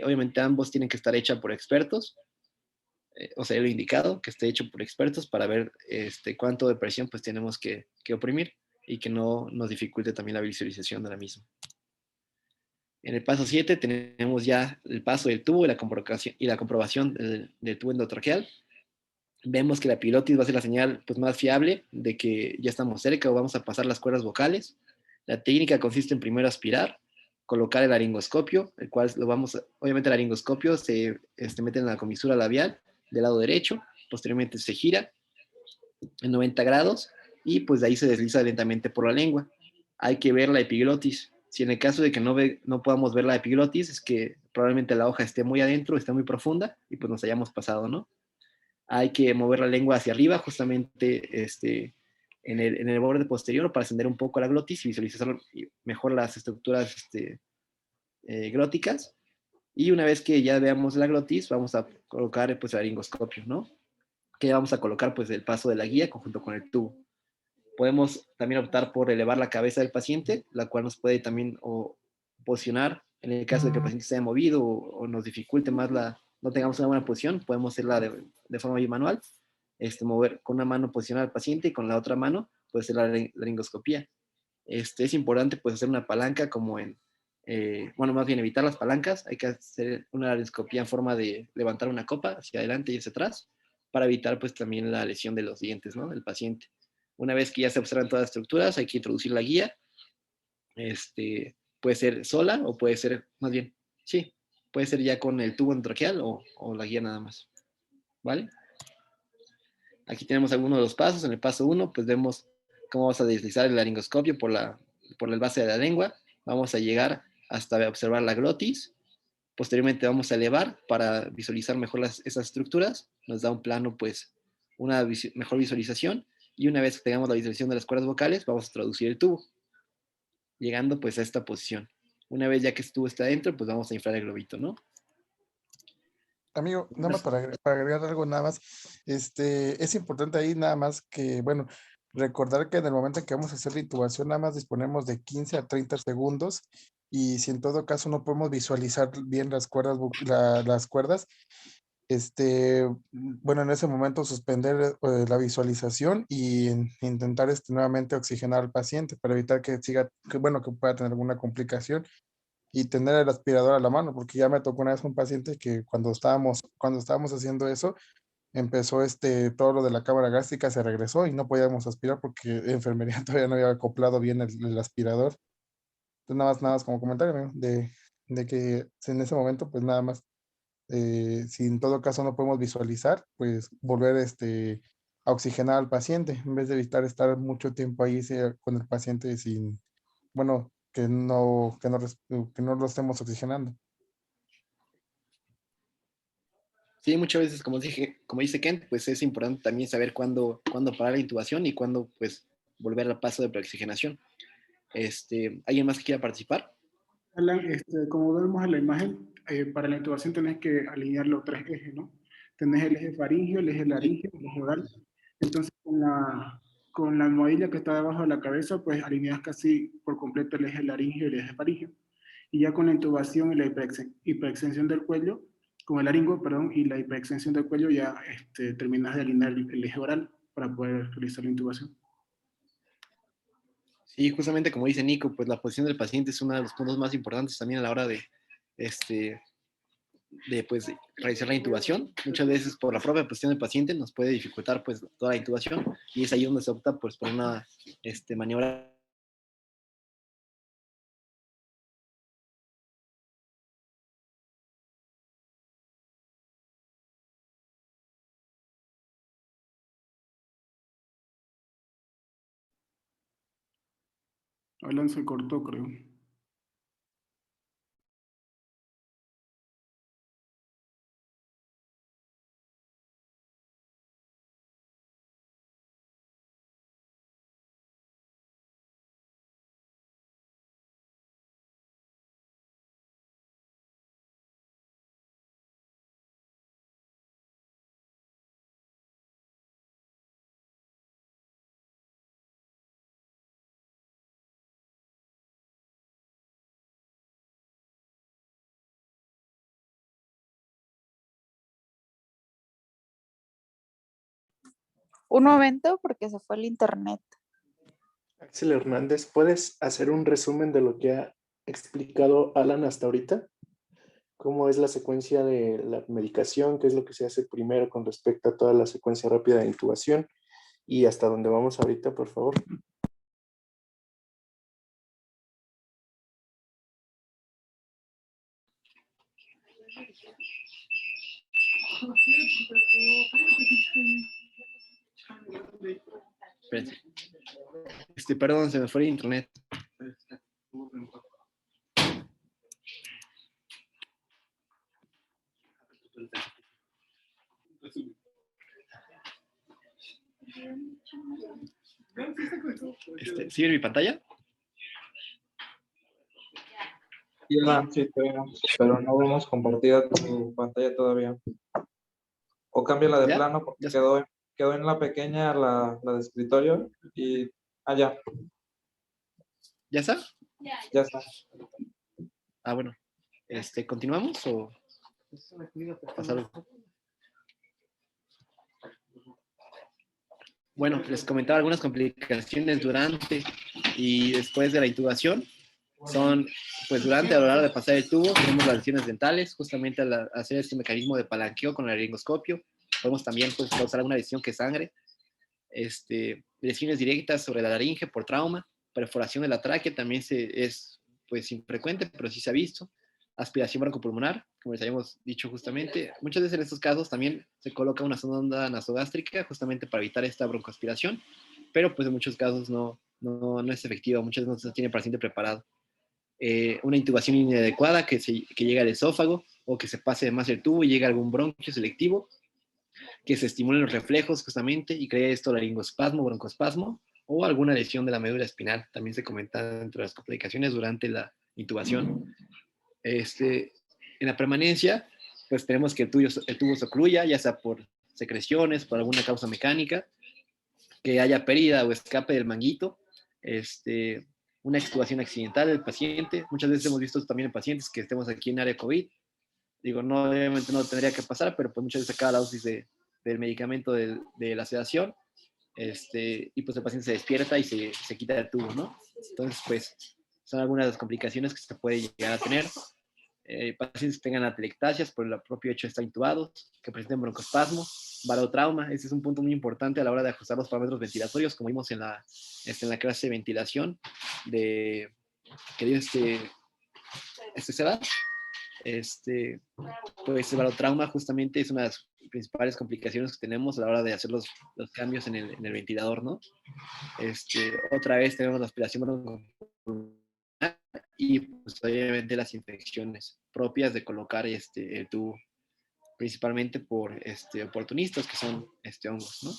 obviamente ambos tienen que estar hechos por expertos, o sea, lo indicado, que esté hecho por expertos para ver cuánto de presión pues tenemos que oprimir y que no nos dificulte también la visualización de la misma. En el paso 7 tenemos ya el paso del tubo y la comprobación del tubo endotraqueal. Vemos que la epiglottis va a ser la señal pues, más fiable de que ya estamos cerca o vamos a pasar las cuerdas vocales. La técnica consiste en primero aspirar, colocar el laringoscopio, el cual obviamente el laringoscopio se mete en la comisura labial del lado derecho, posteriormente se gira en 90 grados y pues de ahí se desliza lentamente por la lengua. Hay que ver la epiglotis. Si en el caso de que no podamos ver la epiglotis, es que probablemente la hoja esté muy adentro, esté muy profunda y pues nos hayamos pasado, ¿no? Hay que mover la lengua hacia arriba, justamente en el borde posterior para ascender un poco la glotis y visualizar mejor las estructuras glóticas. Y una vez que ya veamos la glotis, vamos a colocar pues el laringoscopio, ¿no? Que vamos a colocar pues el paso de la guía junto con el tubo. Podemos también optar por elevar la cabeza del paciente, la cual nos puede también posicionar en el caso de que el paciente se haya movido o nos dificulte más no tengamos una buena posición, podemos hacerla de forma bimanual, mover con una mano posicionar al paciente y con la otra mano puede ser la laringoscopía. Es importante pues hacer una palanca como más bien evitar las palancas, hay que hacer una laringoscopía en forma de levantar una copa hacia adelante y hacia atrás para evitar pues también la lesión de los dientes, ¿no? Del paciente. Una vez que ya se observan todas las estructuras, hay que introducir la guía. Puede ser sola o puede ser, más bien, sí, puede ser ya con el tubo endotraqueal o la guía nada más. ¿Vale? Aquí tenemos algunos de los pasos. En el paso 1, pues vemos cómo vamos a deslizar el laringoscopio por el base de la lengua. Vamos a llegar hasta observar la glotis. Posteriormente vamos a elevar para visualizar mejor esas estructuras. Nos da un plano, pues, una mejor visualización. Y una vez que tengamos la visualización de las cuerdas vocales, vamos a traducir el tubo, llegando pues a esta posición. Una vez ya que el tubo está adentro, pues vamos a inflar el globito, ¿no? Amigo, nada más para agregar algo nada más, es importante ahí nada más que, bueno, recordar que en el momento en que vamos a hacer la intubación, nada más disponemos de 15 a 30 segundos y si en todo caso no podemos visualizar bien las cuerdas, bueno, en ese momento suspender la visualización y intentar nuevamente oxigenar al paciente para evitar que pueda tener alguna complicación y tener el aspirador a la mano, porque ya me tocó una vez un paciente que cuando estábamos haciendo eso, empezó todo lo de la cámara gástrica, se regresó y no podíamos aspirar porque enfermería todavía no había acoplado bien el aspirador. Entonces nada más como comentario, amigo, de que en ese momento, pues nada más, si en todo caso no podemos visualizar, pues volver a oxigenar al paciente, en vez de evitar estar mucho tiempo ahí con el paciente sin, bueno, que no lo estemos oxigenando. Sí, muchas veces, como dice Kent, pues es importante también saber cuándo parar la intubación y cuándo pues volver al paso de preoxigenación. ¿Alguien más que quiera participar? Alan, como vemos en la imagen, para la intubación tenés que alinear los 3 ejes, ¿no? Tenés el eje faríngeo, el eje laríngeo, el eje oral. Entonces, con la almohadilla que está debajo de la cabeza, pues alineas casi por completo el eje laríngeo y el eje faríngeo. Y ya con la intubación y la hiperextensión del cuello, con el laringo, perdón, y la hiperextensión del cuello, ya terminas de alinear el eje oral para poder realizar la intubación. Sí, justamente como dice Nico, pues la posición del paciente es uno de los puntos más importantes también a la hora de pues, realizar la intubación. Muchas veces por la propia posición del paciente nos puede dificultar pues toda la intubación y es ahí donde se opta pues por una maniobra. Alan se cortó, creo. Un momento porque se fue el internet. Axel Hernández, ¿puedes hacer un resumen de lo que ha explicado Alan hasta ahorita? ¿Cómo es la secuencia de la medicación? ¿Qué es lo que se hace primero con respecto a toda la secuencia rápida de intubación? Y hasta dónde vamos ahorita, por favor. Espérense. Perdón, se me fue el internet. ¿Sigue mi pantalla? Sí, pero no vemos compartida tu pantalla todavía. O cámbiala de plano porque quedó en la pequeña, la de escritorio y... ya. ¿Ya está? Ya está. Bueno. ¿Continuamos o pasar? Bueno, les comentaba algunas complicaciones durante y después de la intubación. Son, pues durante, a lo largo de pasar el tubo, tenemos las lesiones dentales, justamente al hacer este mecanismo de palanqueo con el laringoscopio, podemos también pues, causar alguna lesión que sangre, lesiones directas sobre la laringe por trauma, perforación de la tráquea también es pues infrecuente, pero sí se ha visto, aspiración broncopulmonar, como les habíamos dicho justamente, muchas veces en estos casos también se coloca una sonda nasogástrica justamente para evitar esta broncoaspiración, pero pues en muchos casos no es efectiva, muchas veces no se tiene el paciente preparado. Una intubación inadecuada que llega al esófago o que se pase de más el tubo y llega a algún bronquio selectivo, que se estimulen los reflejos justamente y crea esto laringoespasmo, broncoespasmo o alguna lesión de la médula espinal. También se comenta entre las complicaciones durante la intubación. En la permanencia, pues tenemos que el tubo se ocluya, ya sea por secreciones, por alguna causa mecánica, que haya pérdida o escape del manguito, una extubación accidental del paciente. Muchas veces hemos visto también en pacientes que estemos aquí en área COVID. Digo, no, obviamente no tendría que pasar, pero pues muchas veces acaba la dosis del medicamento de la sedación, y pues el paciente se despierta y se quita el tubo, ¿no? Entonces, pues, son algunas de las complicaciones que se puede llegar a tener. Pacientes que tengan atelectasias por el propio hecho de estar intubados, que presenten broncoespasmo, barotrauma. Ese es un punto muy importante a la hora de ajustar los parámetros ventilatorios, como vimos en la clase de ventilación que dio Seba. Pues el barotrauma justamente es una de las principales complicaciones que tenemos a la hora de hacer los cambios en el ventilador, ¿no? Otra vez tenemos la aspiración broncoespasmo y pues obviamente las infecciones propias de colocar el tubo, principalmente por oportunistas que son hongos, ¿no?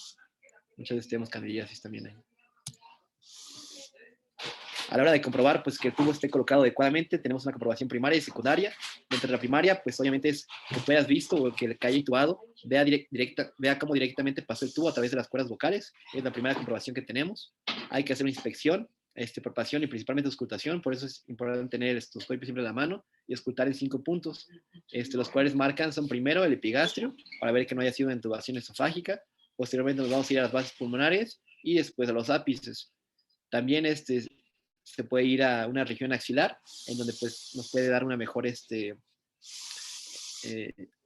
Muchas veces tenemos candidiasis también ahí. A la hora de comprobar pues, que el tubo esté colocado adecuadamente, tenemos una comprobación primaria y secundaria. Dentro de la primaria, pues obviamente es que tú hayas visto o que el que haya intubado vea cómo directamente pasó el tubo a través de las cuerdas vocales. Es la primera comprobación que tenemos. Hay que hacer una inspección, palpación y principalmente auscultación. Por eso es importante tener el estetoscopio siempre en la mano y auscultar en 5 puntos, los cuales marcan son primero el epigastrio, para ver que no haya sido una intubación esofágica. Posteriormente nos vamos a ir a las bases pulmonares y después a los ápices. También se puede ir a una región axilar, en donde pues nos puede dar una mejor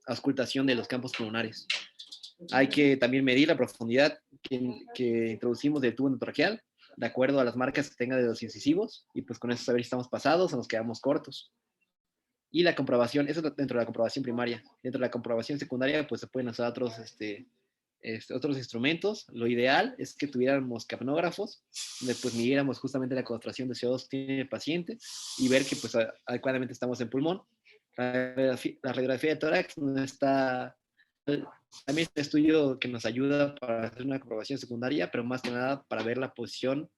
auscultación de los campos pulmonares. Hay que también medir la profundidad que introducimos del tubo endotraqueal, de acuerdo a las marcas que tenga de los incisivos, y pues con eso saber si estamos pasados o nos quedamos cortos. Y la comprobación, eso dentro de la comprobación primaria. Dentro de la comprobación secundaria, pues se pueden usar otros instrumentos. Lo ideal es que tuviéramos capnógrafos, donde pues midiéramos justamente la concentración de CO2 que tiene el paciente y ver que pues adecuadamente estamos en pulmón. La radiografía de tórax no está... También es un estudio que nos ayuda para hacer una comprobación secundaria, pero más que nada para ver la posición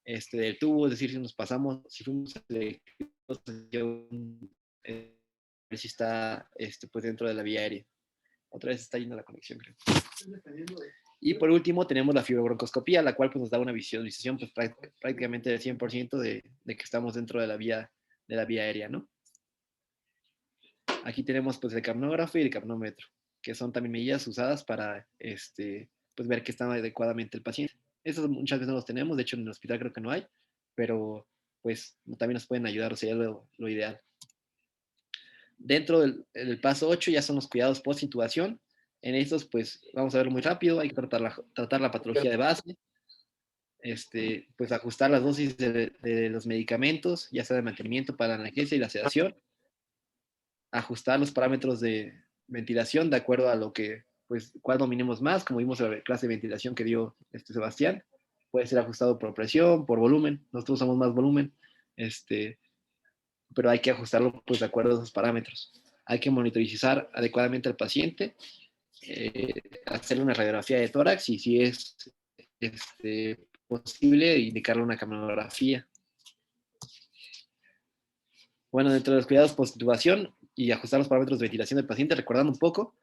del tubo, es decir, si nos pasamos, si fuimos selectivos, ver si está pues dentro de la vía aérea. Otra vez está yendo la conexión, creo. Y por último tenemos la fibrobroncoscopía, la cual pues, nos da una visualización pues, prácticamente del 100% de que estamos dentro de la vía aérea, ¿no? Aquí tenemos pues el capnógrafo y el capnómetro, que son también medidas usadas para pues, ver que está adecuadamente el paciente. Esos muchas veces no los tenemos, de hecho en el hospital creo que no hay, pero pues también nos pueden ayudar, o sería lo ideal. Dentro del paso 8 ya son los cuidados post-intubación. En estos, pues, vamos a verlo muy rápido. Hay que tratar la patología de base. Pues, ajustar las dosis de los medicamentos, ya sea de mantenimiento para la analgesia y la sedación. Ajustar los parámetros de ventilación de acuerdo a lo que, pues, cuál dominemos más, como vimos en la clase de ventilación que dio Sebastián. Puede ser ajustado por presión, por volumen. Nosotros usamos más volumen. Pero hay que ajustarlo pues, de acuerdo a esos parámetros. Hay que monitorizar adecuadamente al paciente, hacerle una radiografía de tórax y si es posible, indicarle una capnografía. Bueno, dentro de los cuidados post-intubación y ajustar los parámetros de ventilación del paciente, recordando un poco,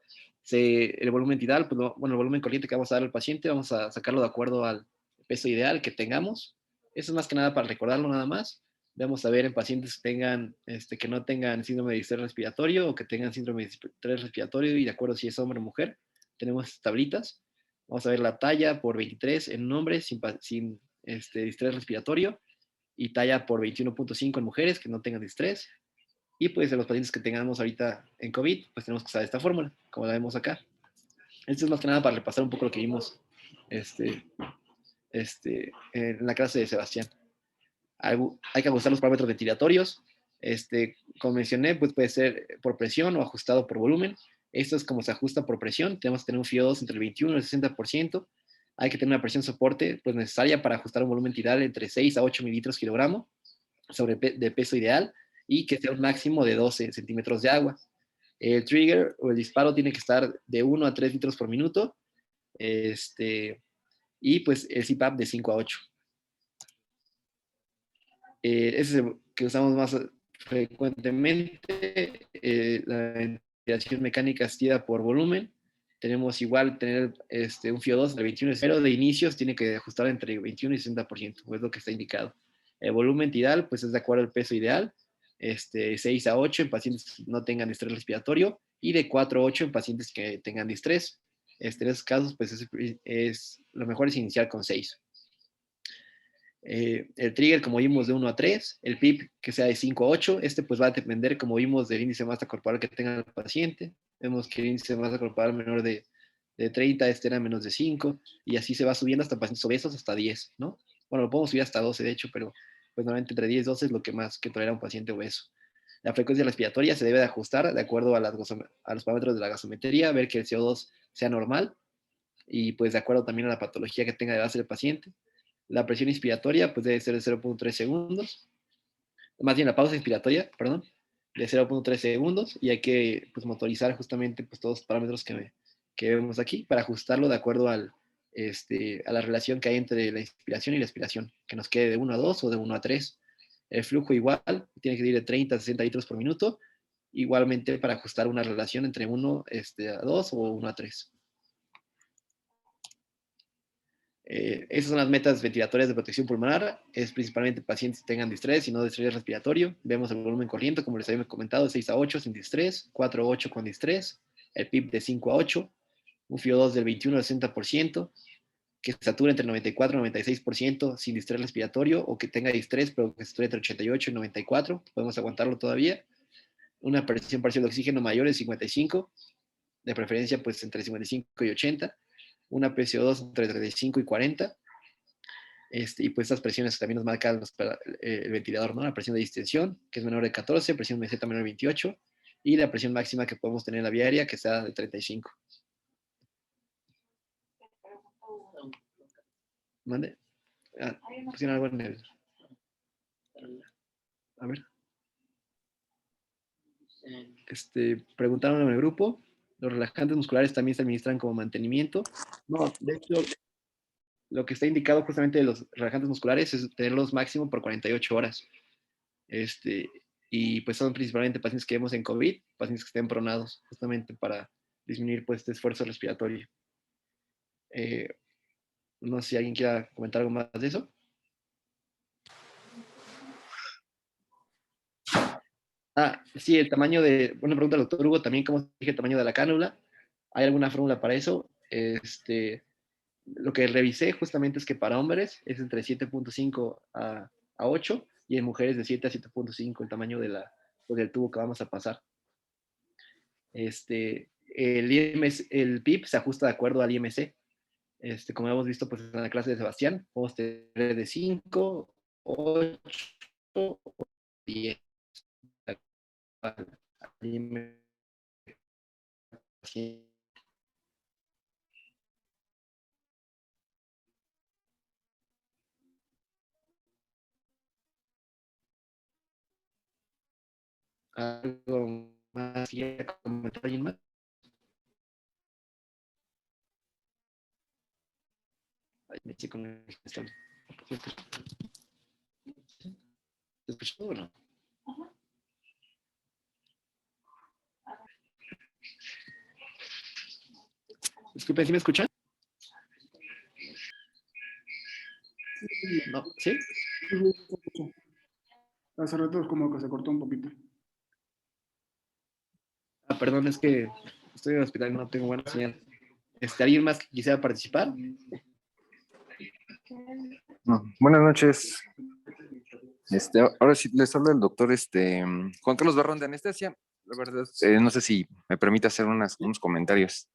el volumen tidal, pues, el volumen corriente que vamos a dar al paciente, vamos a sacarlo de acuerdo al peso ideal que tengamos. Eso es más que nada para recordarlo nada más. Vamos a ver en pacientes que tengan, que no tengan síndrome de distrés respiratorio o que tengan síndrome de distrés respiratorio y de acuerdo si es hombre o mujer, tenemos tablitas. Vamos a ver la talla por 23 en un hombre sin distrés respiratorio y talla por 21.5 en mujeres que no tengan distrés. Y pues en los pacientes que tengamos ahorita en COVID, pues tenemos que usar esta fórmula, como la vemos acá. Esto es más que nada para repasar un poco lo que vimos en la clase de Sebastián. Hay que ajustar los parámetros ventilatorios. Como mencioné, pues puede ser por presión o ajustado por volumen. Esto es como se ajusta por presión. Tenemos que tener un FiO2 entre el 21 y el 60%. Hay que tener una presión soporte pues, necesaria para ajustar un volumen tidal entre 6 a 8 mililitros kilogramo de peso ideal y que sea un máximo de 12 centímetros de agua. El trigger o el disparo tiene que estar de 1 a 3 litros por minuto. Y pues el CPAP de 5 a 8. Ese es el que usamos más frecuentemente, la ventilación mecánica asistida por volumen. Tenemos igual tener un FiO2 de 21 y 0 de inicios, tiene que ajustar entre 21 y 60%, es lo que está indicado. El volumen tidal, pues es de acuerdo al peso ideal, 6 a 8 en pacientes que no tengan distrés respiratorio y de 4 a 8 en pacientes que tengan distrés. En esos casos, pues lo mejor es iniciar con 6. El trigger, como vimos, de 1 a 3, el PIP que sea de 5 a 8, pues va a depender, como vimos, del índice de masa corporal que tenga el paciente. Vemos que el índice de masa corporal menor de 30, era menos de 5, y así se va subiendo hasta pacientes obesos hasta 10, ¿no? Bueno, lo podemos subir hasta 12, de hecho, pero pues normalmente entre 10 y 12 es lo que más que tolera un paciente obeso. La frecuencia respiratoria se debe de ajustar de acuerdo a los parámetros de la gasometría, ver que el CO2 sea normal, y pues de acuerdo también a la patología que tenga de base el paciente. La presión inspiratoria pues debe ser de 0.3 segundos, más bien la pausa inspiratoria, perdón, de 0.3 segundos, y hay que pues, motorizar justamente pues, todos los parámetros que vemos aquí para ajustarlo de acuerdo a la relación que hay entre la inspiración y la expiración, que nos quede de 1 a 2 o de 1 a 3. El flujo igual, tiene que ir de 30 a 60 litros por minuto, igualmente para ajustar una relación entre 1 a 2 o 1 a 3. Esas son las metas ventilatorias de protección pulmonar. Es principalmente pacientes que tengan distrés y no distrés respiratorio. Vemos el volumen corriente, como les había comentado, 6 a 8 sin distrés, 4 a 8 con distrés, el PIP de 5 a 8, un FiO2 del 21 al 60%, que sature entre 94 y 96% sin distrés respiratorio, o que tenga distrés, pero que sature entre 88 y 94, podemos aguantarlo todavía. Una presión parcial de oxígeno mayor de 55, de preferencia pues entre 55 y 80, una PCO2 entre 35 y 40, y pues estas presiones también nos marcan el ventilador, ¿no? La presión de distensión, que es menor de 14, presión meseta menor de 28, y la presión máxima que podemos tener en la vía aérea, que sea de 35. ¿Mande? Pusieron algo en el... A ver. Preguntaron en el grupo, ¿los relajantes musculares también se administran como mantenimiento? No, de hecho, lo que está indicado justamente de los relajantes musculares es tenerlos máximo por 48 horas. Y pues son principalmente pacientes que vemos en COVID, pacientes que estén pronados, justamente para disminuir pues este esfuerzo respiratorio. No sé si alguien quiera comentar algo más de eso. Sí, el tamaño de... Bueno, pregunta al doctor Hugo también, ¿cómo se elige el tamaño de la cánula? ¿Hay alguna fórmula para eso? Lo que revisé justamente es que para hombres es entre 7.5 a 8 y en mujeres de 7 a 7.5 el tamaño del tubo que vamos a pasar. El PIP se ajusta de acuerdo al IMC. Como hemos visto pues, en la clase de Sebastián, podemos tener de 5, 8 o 10. ¿Algo más que comentar alguien más? Ay, me eché con el... ¿Se escuchó o no? Disculpen, ¿sí me escuchan? ¿No? ¿Sí? Hace rato como que se cortó un poquito. Perdón, es que estoy en el hospital y no tengo buena señal. ¿Alguien más que quisiera participar? No, buenas noches. Ahora sí les habla el doctor Juan Carlos Barrón de Anestesia. La verdad, no sé si me permite hacer unos comentarios.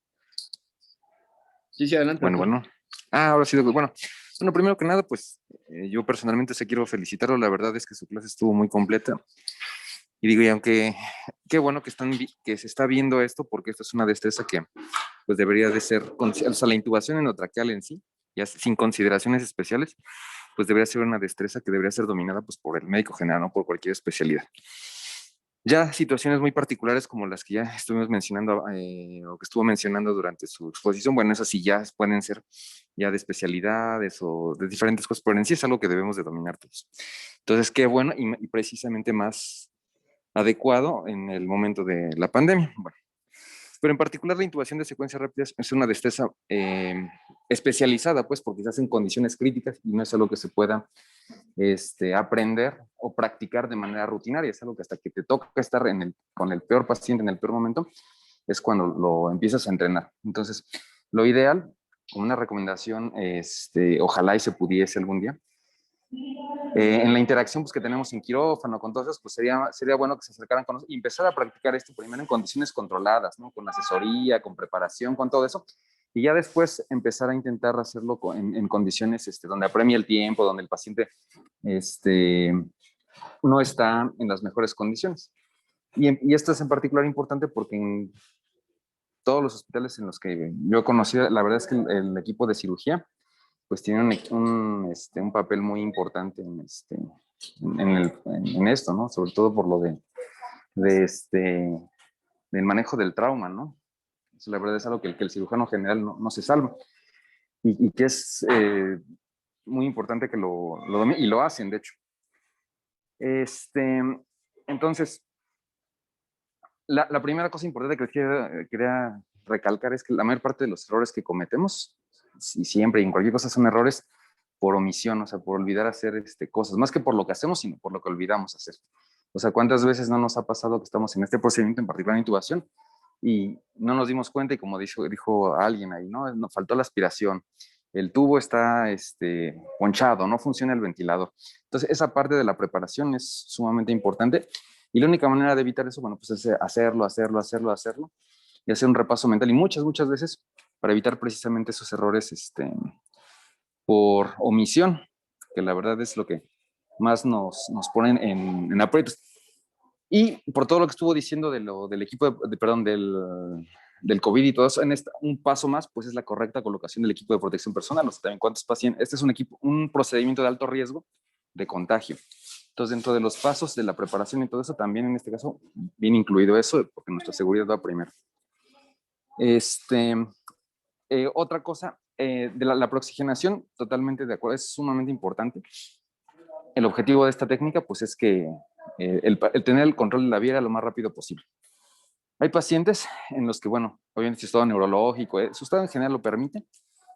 Sí, adelante. Bueno. Ahora sí, doctor. Bueno, primero que nada, pues yo personalmente quiero felicitarlo. La verdad es que su clase estuvo muy completa. Y digo, y aunque qué bueno que se está viendo esto, porque esto es una destreza que pues debería de ser, o sea, la intubación endotraqueal en sí, ya sin consideraciones especiales, pues debería ser una destreza que debería ser dominada pues por el médico general, no por cualquier especialidad. Ya situaciones muy particulares como las que ya estuvimos mencionando, o que estuvo mencionando durante su exposición, bueno, esas sí ya pueden ser ya de especialidades o de diferentes cosas, pero en sí es algo que debemos de dominar todos. Entonces, qué bueno y precisamente más adecuado en el momento de la pandemia. Bueno, pero en particular la intubación de secuencias rápidas es una destreza especializada, pues, porque se hace en condiciones críticas y no es algo que se pueda aprender o practicar de manera rutinaria. Es algo que hasta que te toca estar con el peor paciente en el peor momento, es cuando lo empiezas a entrenar. Entonces, lo ideal, como una recomendación, ojalá y se pudiese algún día, en la interacción pues, que tenemos en quirófano con todos, pues sería bueno que se acercaran con nosotros y empezar a practicar esto primero en condiciones controladas, ¿no? Con asesoría, con preparación, con todo eso, y ya después empezar a intentar hacerlo en condiciones donde apremia el tiempo, donde el paciente no está en las mejores condiciones. Y esto es en particular importante porque en todos los hospitales en los que yo he conocido, la verdad es que el equipo de cirugía pues tiene un papel muy importante en esto, ¿no? Sobre todo por lo del manejo del trauma, ¿no? Eso la verdad es algo que el cirujano general no se salva y que es muy importante que lo domine, y lo hacen, de hecho. Entonces, la primera cosa importante que quería recalcar es que la mayor parte de los errores que cometemos, y siempre y en cualquier cosa, son errores por omisión, o sea, por olvidar hacer cosas, más que por lo que hacemos, sino por lo que olvidamos hacer. O sea, ¿cuántas veces no nos ha pasado que estamos en este procedimiento, en particular en intubación, y no nos dimos cuenta y como dijo alguien ahí, ¿no? Nos faltó la aspiración, el tubo está ponchado, no funciona el ventilador. Entonces, esa parte de la preparación es sumamente importante y la única manera de evitar eso, bueno, pues es hacerlo y hacer un repaso mental y muchas veces para evitar precisamente esos errores por omisión, que la verdad es lo que más nos ponen en aprietos. Y por todo lo que estuvo diciendo del equipo, del COVID y todo eso, un paso más, pues es la correcta colocación del equipo de protección personal. O sea, también cuántos pacientes, este es un procedimiento de alto riesgo de contagio. Entonces, dentro de los pasos de la preparación y todo eso, también en este caso, viene incluido eso, porque nuestra seguridad va primero. Otra cosa, de la prooxigenación, totalmente de acuerdo, es sumamente importante. El objetivo de esta técnica, pues es que el tener el control de la vía lo más rápido posible. Hay pacientes en los que, bueno, obviamente su estado neurológico, su estado en general lo permite,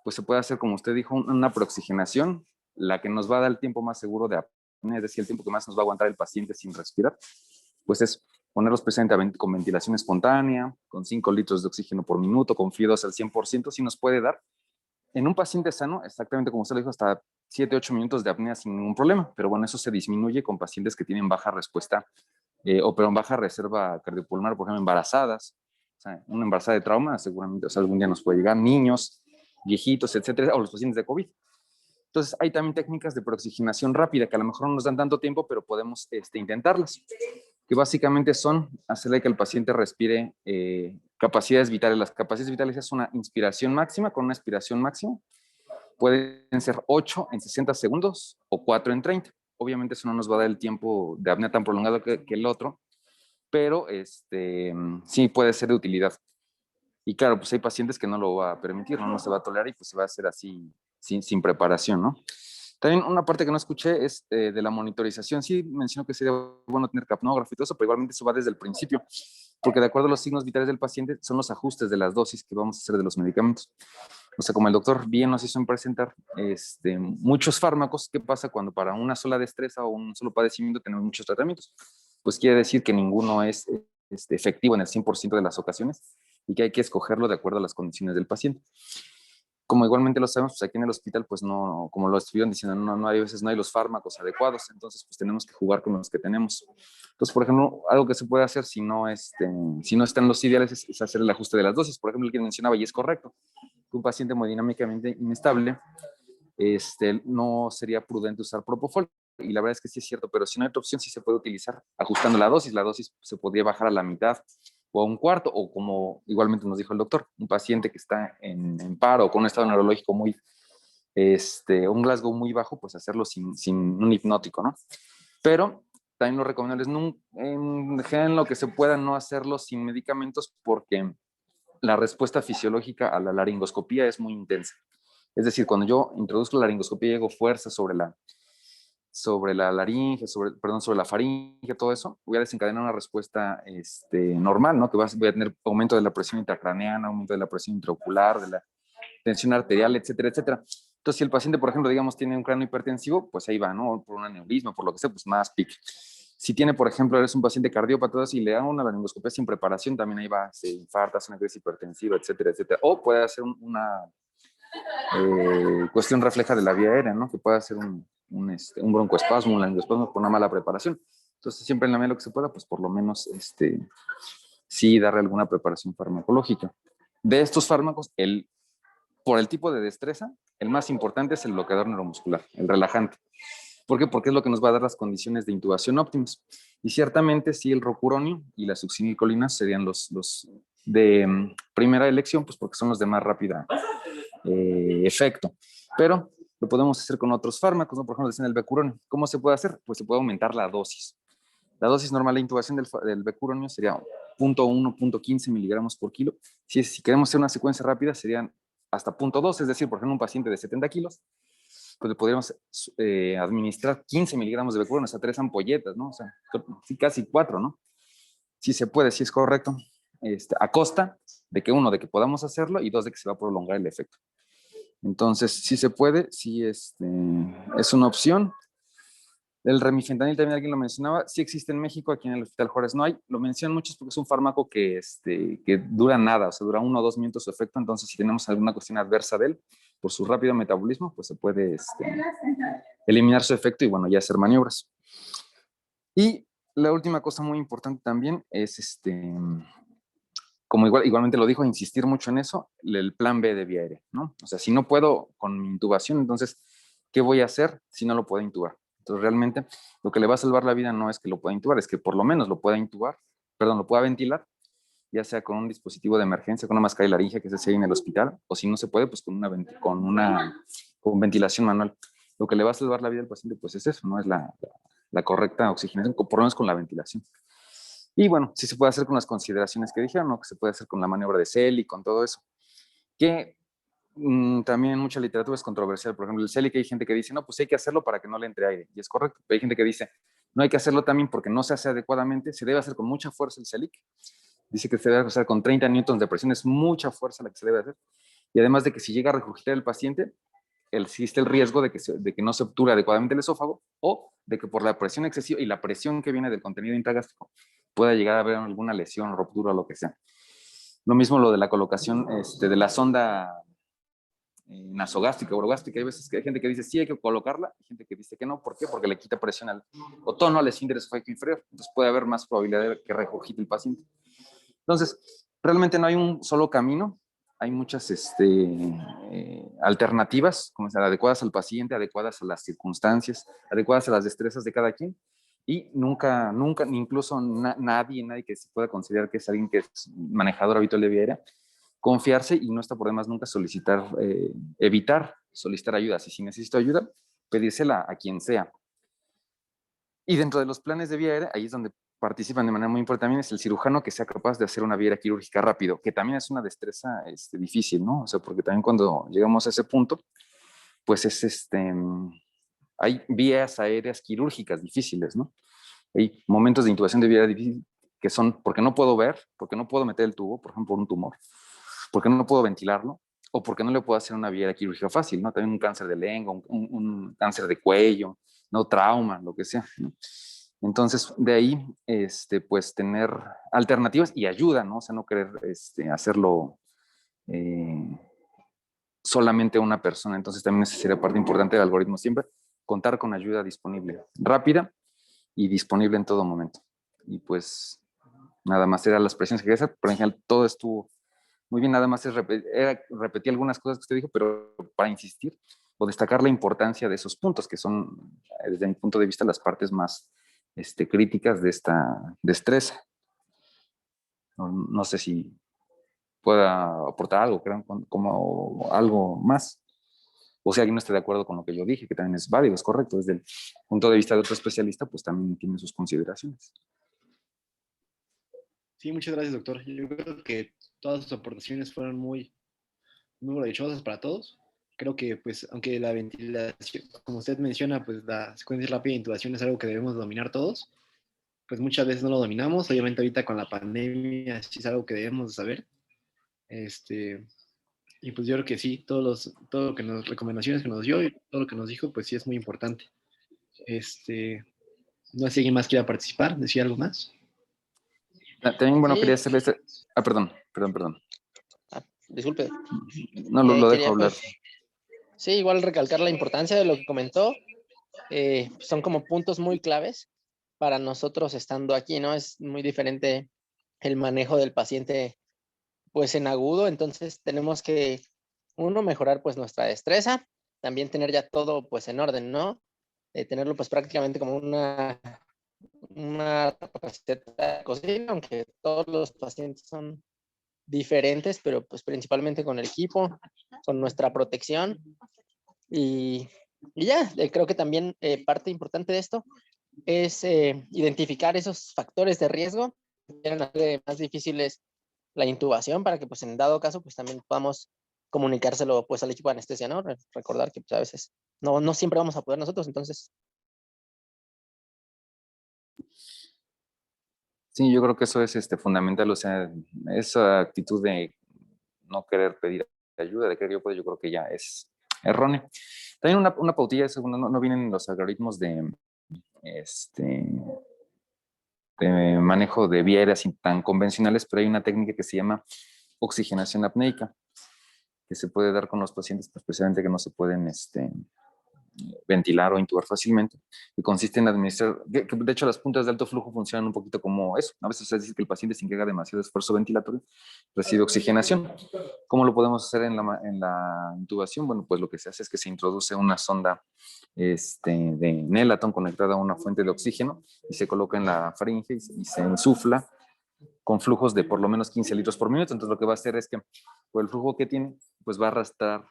pues se puede hacer, como usted dijo, una prooxigenación, la que nos va a dar el tiempo más seguro de apnea, es decir, el tiempo que más nos va a aguantar el paciente sin respirar, pues es ponerlos precisamente con ventilación espontánea, con 5 litros de oxígeno por minuto, con FIO2 al 100%, sí nos puede dar. En un paciente sano, exactamente como usted lo dijo, hasta 7-8 minutos de apnea sin ningún problema, pero bueno, eso se disminuye con pacientes que tienen baja respuesta baja reserva cardiopulmonar, por ejemplo, embarazadas, o sea, una embarazada de trauma, seguramente, o sea, algún día nos puede llegar, niños, viejitos, etcétera, o los pacientes de COVID. Entonces, hay también técnicas de prooxigenación rápida que a lo mejor no nos dan tanto tiempo, pero podemos intentarlas, que básicamente son hacerle que el paciente respire capacidades vitales. Las capacidades vitales es una inspiración máxima con una expiración máxima. Pueden ser 8 en 60 segundos o 4 en 30. Obviamente eso no nos va a dar el tiempo de apnea tan prolongado que el otro, pero sí puede ser de utilidad. Y claro, pues hay pacientes que no lo va a permitir, no se va a tolerar y pues se va a hacer así sin preparación, ¿no? También una parte que no escuché es de la monitorización. Sí mencionó que sería bueno tener capnógrafo y todo eso, pero igualmente eso va desde el principio, porque de acuerdo a los signos vitales del paciente son los ajustes de las dosis que vamos a hacer de los medicamentos. O sea, como el doctor bien nos hizo en presentar muchos fármacos, ¿qué pasa cuando para una sola destreza o un solo padecimiento tenemos muchos tratamientos? Pues quiere decir que ninguno es efectivo en el 100% de las ocasiones y que hay que escogerlo de acuerdo a las condiciones del paciente. Como igualmente lo sabemos, pues aquí en el hospital, pues no, como lo estuvieron diciendo, no hay veces no hay los fármacos adecuados, entonces pues tenemos que jugar con los que tenemos. Entonces, por ejemplo, algo que se puede hacer si no están los ideales es hacer el ajuste de las dosis. Por ejemplo, el que mencionaba, y es correcto, que un paciente hemodinámicamente inestable, no sería prudente usar propofol. Y la verdad es que sí es cierto, pero si no hay otra opción, sí se puede utilizar ajustando la dosis. La dosis se podría bajar a la mitad o a un cuarto, o como igualmente nos dijo el doctor, un paciente que está en paro o con un estado neurológico muy, un Glasgow muy bajo, pues hacerlo sin un hipnótico, ¿no? Pero también lo recomendable es en lo que se pueda no hacerlo sin medicamentos, porque la respuesta fisiológica a la laringoscopía es muy intensa. Es decir, cuando yo introduzco la laringoscopía y hago fuerza sobre la laringe, sobre la faringe, todo eso, voy a desencadenar una respuesta normal, ¿no? Que voy a tener aumento de la presión intracraneana, aumento de la presión intraocular, de la tensión arterial, etcétera, etcétera. Entonces, si el paciente, por ejemplo, digamos, tiene un cráneo hipertensivo, pues ahí va, ¿no? Por un aneurisma, por lo que sea, pues más pic. Si tiene, por ejemplo, eres un paciente cardiópata y le hago una laringoscopia sin preparación, también ahí va, se infarta, hace una crisis hipertensiva, etcétera, etcétera. O puede hacer una cuestión refleja de la vía aérea, ¿no? Que puede hacer un broncoespasmo, un laringoespasmo por una mala preparación. Entonces, siempre en la medida de lo que se pueda, pues por lo menos sí darle alguna preparación farmacológica. De estos fármacos, por el tipo de destreza, el más importante es el bloqueador neuromuscular, el relajante. ¿Por qué? Porque es lo que nos va a dar las condiciones de intubación óptimas. Y ciertamente sí, el rocuronio y la succinilcolina serían los de primera elección, pues porque son los de más rápida efecto. Pero lo podemos hacer con otros fármacos, ¿no? Por ejemplo, decían el becuronio. ¿Cómo se puede hacer? Pues se puede aumentar la dosis. La dosis normal de intubación del becuronio sería 0.1, 0.15 miligramos por kilo. Si queremos hacer una secuencia rápida, serían hasta 0.2, es decir, por ejemplo, un paciente de 70 kilos, pues le podríamos administrar 15 miligramos de becuronio, o sea, 3 ampolletas, ¿no? O sea, sí, casi 4, ¿no? Sí se puede, sí es correcto, a costa de que de que podamos hacerlo, y 2, de que se va a prolongar el efecto. Entonces, sí se puede, sí es una opción. El remifentanil también alguien lo mencionaba, sí existe en México, aquí en el Hospital Juárez no hay. Lo mencionan muchos porque es un fármaco que dura nada, o sea, dura 1 o 2 minutos su efecto, entonces si tenemos alguna cuestión adversa de él, por su rápido metabolismo, pues se puede eliminar su efecto y bueno, ya hacer maniobras. Y la última cosa muy importante también es, como igualmente lo dijo, insistir mucho en eso, el plan B de vía aérea, ¿no? O sea, si no puedo con mi intubación, entonces, ¿qué voy a hacer si no lo puedo intubar? Entonces, realmente, lo que le va a salvar la vida no es que lo pueda intubar, es que por lo menos lo pueda intubar, perdón, lo pueda ventilar, ya sea con un dispositivo de emergencia, con una mascarilla laringe que se hace ahí en el hospital, o si no se puede, pues con ventilación manual. Lo que le va a salvar la vida al paciente, pues es eso, no es la correcta oxigenación, por lo menos con la ventilación. Y bueno, sí se puede hacer con las consideraciones que dijeron, ¿no? Que se puede hacer con la maniobra de Selly, con todo eso. Que también en mucha literatura es controversial. Por ejemplo, el Selly, que hay gente que dice, no, pues hay que hacerlo para que no le entre aire. Y es correcto. Pero hay gente que dice, no hay que hacerlo también porque no se hace adecuadamente. Se debe hacer con mucha fuerza el Selly. Dice que se debe hacer con 30 newtons de presión. Es mucha fuerza la que se debe hacer. Y además de que si llega a regurgitar el paciente, existe el riesgo de que no se obture adecuadamente el esófago o de que por la presión excesiva y la presión que viene del contenido intragástrico pueda llegar a haber alguna lesión, ruptura o lo que sea. Lo mismo lo de la colocación de la sonda nasogástrica, orogástrica. Hay veces que hay gente que dice sí hay que colocarla, hay gente que dice que no. ¿Por qué? Porque le quita presión o tono al esfínter esofágico inferior. Entonces puede haber más probabilidad de que regurgite el paciente. Entonces, realmente no hay un solo camino. Hay muchas alternativas, como sea, adecuadas al paciente, adecuadas a las circunstancias, adecuadas a las destrezas de cada quien. Y nunca, ni incluso nadie que se pueda considerar que es alguien que es manejador habitual de vía aérea, confiarse y no está por demás nunca evitar solicitar ayuda. Si necesito ayuda, pedírsela a quien sea. Y dentro de los planes de vía aérea, ahí es donde participan de manera muy importante también es el cirujano que sea capaz de hacer una vía aérea quirúrgica rápido, que también es una destreza difícil, ¿no? O sea, porque también cuando llegamos a ese punto, pues hay vías aéreas quirúrgicas difíciles, ¿no? Hay momentos de intubación de vía aérea difícil que son porque no puedo ver, porque no puedo meter el tubo, por ejemplo, por un tumor, porque no puedo ventilarlo, o porque no le puedo hacer una vía aérea quirúrgica fácil, ¿no? También un cáncer de lengua, un cáncer de cuello, no trauma, lo que sea, ¿no? Entonces, de ahí, pues tener alternativas y ayuda, ¿no? O sea, no querer hacerlo solamente una persona. Entonces, también esa sería parte importante del algoritmo siempre, contar con ayuda disponible, rápida y disponible en todo momento. Y pues, nada más eran las presiones que quería hacer, pero en general todo estuvo muy bien, nada más repetí algunas cosas que usted dijo, pero para insistir o destacar la importancia de esos puntos, que son, desde mi punto de vista, las partes más críticas de esta destreza. No sé si pueda aportar algo, crean como algo más. O si alguien no está de acuerdo con lo que yo dije, que también es válido, es correcto. Desde el punto de vista de otro especialista, pues también tiene sus consideraciones. Sí, muchas gracias, doctor. Yo creo que todas sus aportaciones fueron muy provechosas para todos. Creo que, pues, aunque la ventilación, como usted menciona, pues la secuencia rápida de intubación es algo que debemos dominar todos, pues muchas veces no lo dominamos. Obviamente ahorita con la pandemia sí es algo que debemos saber. Y pues yo creo que sí, todo lo que recomendaciones que nos dio y todo lo que nos dijo, pues sí es muy importante. No sé si alguien más quiera participar, decir algo más. También, bueno, Sí. quería hacerle perdón. Disculpe. No, lo dejo hablar. Pues, sí, igual recalcar la importancia de lo que comentó. Son como puntos muy claves para nosotros estando aquí, ¿no? Es muy diferente el manejo del paciente, pues en agudo, entonces tenemos que, uno, mejorar pues nuestra destreza, también tener ya todo pues en orden, ¿no? Tenerlo pues prácticamente como una receta de cocina, aunque todos los pacientes son diferentes, pero pues principalmente con el equipo, con nuestra protección y ya, creo que también parte importante de esto es identificar esos factores de riesgo que pueden hacer más difíciles la intubación para que pues en dado caso pues también podamos comunicárselo pues al equipo de anestesia, ¿no? Recordar que pues, a veces no siempre vamos a poder nosotros, entonces. Sí, yo creo que eso es fundamental, o sea, esa actitud de no querer pedir ayuda, de querer yo creo que ya es erróneo. También una pautilla, eso no vienen los algoritmos de de manejo de vía aérea así tan convencionales, pero hay una técnica que se llama oxigenación apneica, que se puede dar con los pacientes, pues, especialmente que no se pueden ventilar o intubar fácilmente, y consiste en administrar, que de hecho las puntas de alto flujo funcionan un poquito como eso. A veces se dice que el paciente, sin que haga demasiado esfuerzo ventilatorio, recibe oxigenación. ¿Cómo lo podemos hacer en la intubación? Bueno, pues lo que se hace es que se introduce una sonda de Nelaton conectada a una fuente de oxígeno y se coloca en la faringe y se insufla con flujos de por lo menos 15 litros por minuto. Entonces lo que va a hacer es que por el flujo que tiene, pues va a arrastrar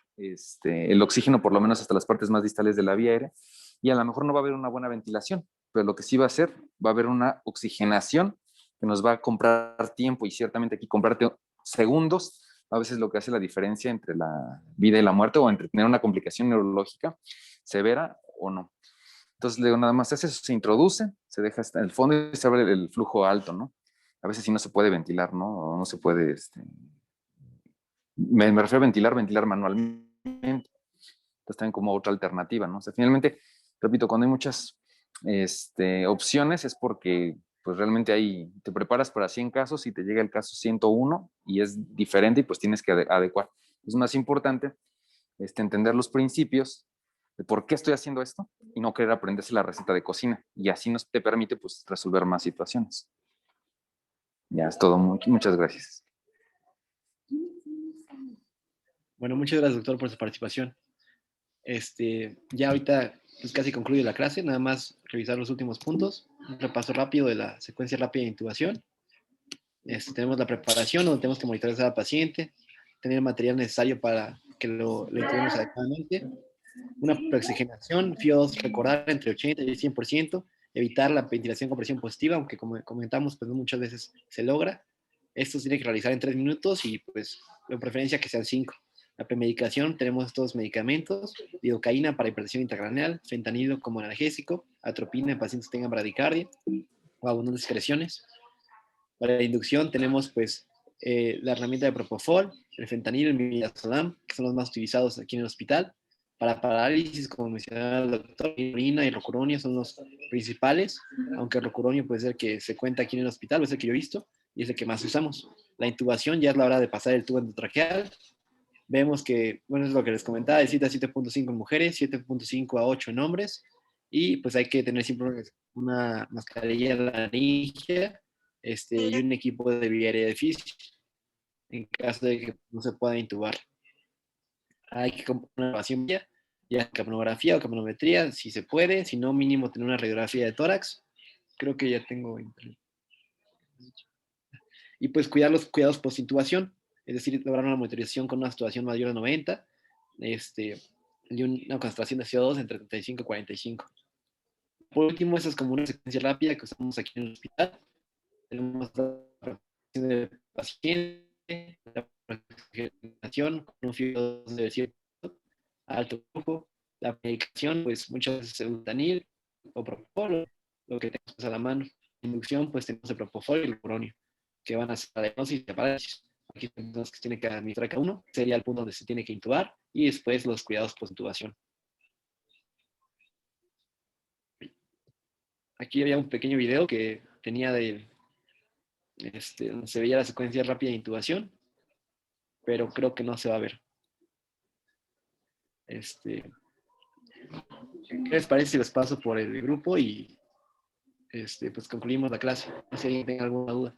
el oxígeno por lo menos hasta las partes más distales de la vía aérea, y a lo mejor no va a haber una buena ventilación, pero lo que sí va a hacer, va a haber una oxigenación que nos va a comprar tiempo, y ciertamente aquí comprarte segundos a veces lo que hace la diferencia entre la vida y la muerte, o entre tener una complicación neurológica severa o no. Entonces, luego nada más eso, se introduce, se deja hasta el fondo y se abre el flujo alto, ¿no? A veces sí no se puede ventilar, ¿no? O no se puede, me refiero a ventilar manualmente. Entonces también como otra alternativa, ¿no? O sea, finalmente, repito, cuando hay muchas opciones es porque pues realmente ahí te preparas para 100 casos y te llega el caso 101 y es diferente y pues tienes que adecuar. Es más importante entender los principios de por qué estoy haciendo esto y no querer aprenderse la receta de cocina, y así nos te permite pues resolver más situaciones. Ya es todo. Muchas gracias. Bueno, muchas gracias, doctor, por su participación. Ya ahorita pues casi concluye la clase, nada más revisar los últimos puntos, un repaso rápido de la secuencia rápida de intubación. Tenemos la preparación, donde tenemos que monitorizar al paciente, tener el material necesario para que lo intubemos adecuadamente, una preoxigenación, FIO2 recordar entre 80 y 100%, evitar la ventilación con presión positiva, aunque como comentamos, pues no muchas veces se logra. Esto se tiene que realizar en 3 minutos y pues de preferencia que sean 5. La premedicación, tenemos estos medicamentos: lidocaína para hipertensión intracraneal, fentanilo como analgésico, atropina en pacientes que tengan bradicardia o abundantes secreciones. Para la inducción tenemos pues la herramienta de propofol, el fentanilo, el midazolam, que son los más utilizados aquí en el hospital. Para parálisis, como mencionaba el doctor, orina y rocuronio son los principales, aunque el rocuronio puede ser que se cuenta aquí en el hospital, es el que yo he visto y es el que más usamos. La intubación ya es la hora de pasar el tubo endotraqueal. Vemos que, bueno, es lo que les comentaba, de 7 a 7.5 en mujeres, 7.5 a 8 en hombres, y pues hay que tener siempre una mascarilla laringea y un equipo de vía aérea de física en caso de que no se pueda intubar. Hay que comprar una grabación ya capnografía o capnometría, si se puede, si no, mínimo tener una radiografía de tórax. Creo que ya tengo. Y pues cuidar los cuidados post-intubación, es decir, lograr una monitorización con una saturación mayor de 90, y una concentración de CO2 entre 35 y 45. Por último, esa es como una secuencia rápida que usamos aquí en el hospital. Tenemos la preparación del paciente, la presentación con un FIO2 de 100 alto flujo, la medicación, pues muchas veces el butanil o propofol, lo que tenemos a la mano. En inducción, pues tenemos el propofol y el uronio, que van a hacer la diagnosis de parálisis. Aquí tenemos que se tiene que administrar cada uno, sería el punto donde se tiene que intubar, y después los cuidados post-intubación. Aquí había un pequeño video que tenía donde se veía la secuencia rápida de intubación, pero creo que no se va a ver. ¿Qué les parece si los paso por el grupo y pues concluimos la clase? No sé si alguien tenga alguna duda.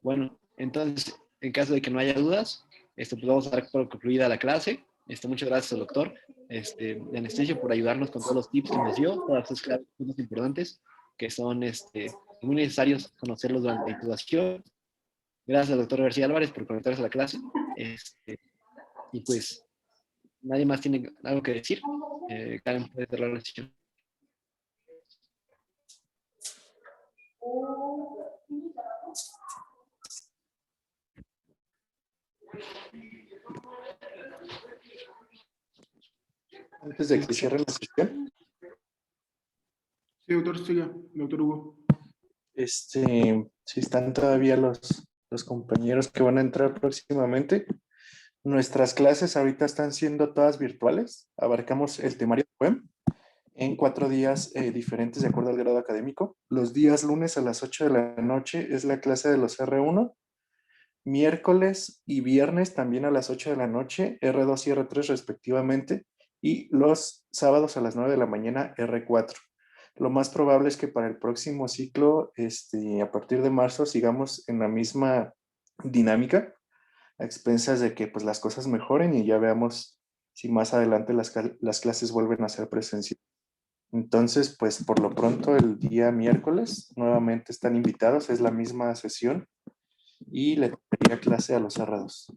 Bueno, entonces, en caso de que no haya dudas, pues vamos a dar por concluida la clase. Muchas gracias al doctor de anestesia por ayudarnos con todos los tips que nos dio, todas esas claves importantes que son muy necesarios conocerlos durante la intubación. Gracias al doctor García Álvarez por conectarse a la clase. Y pues, ¿nadie más tiene algo que decir? Karen, puede cerrar la sesión. Antes de que cierre la sesión. Sí, doctor, siga, doctor Hugo. Si están todavía los los compañeros que van a entrar próximamente. Nuestras clases ahorita están siendo todas virtuales. Abarcamos el temario web en 4 días diferentes de acuerdo al grado académico. Los días lunes a las 8 de la noche es la clase de los R1. Miércoles y viernes también a las 8 de la noche, R2 y R3 respectivamente. Y los sábados a las 9 de la mañana, R4. Lo más probable es que para el próximo ciclo, a partir de marzo, sigamos en la misma dinámica, a expensas de que pues, las cosas mejoren y ya veamos si más adelante las clases vuelven a ser presenciales. Entonces, pues por lo pronto el día miércoles nuevamente están invitados, es la misma sesión y le daría clase a los cerrados.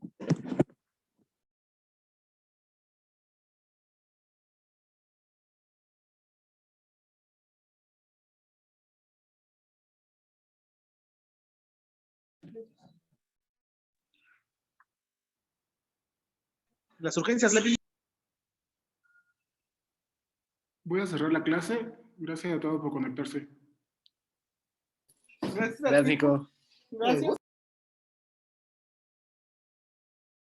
Las urgencias, Levi. Voy a cerrar la clase. Gracias a todos por conectarse. Gracias, Nico. Gracias.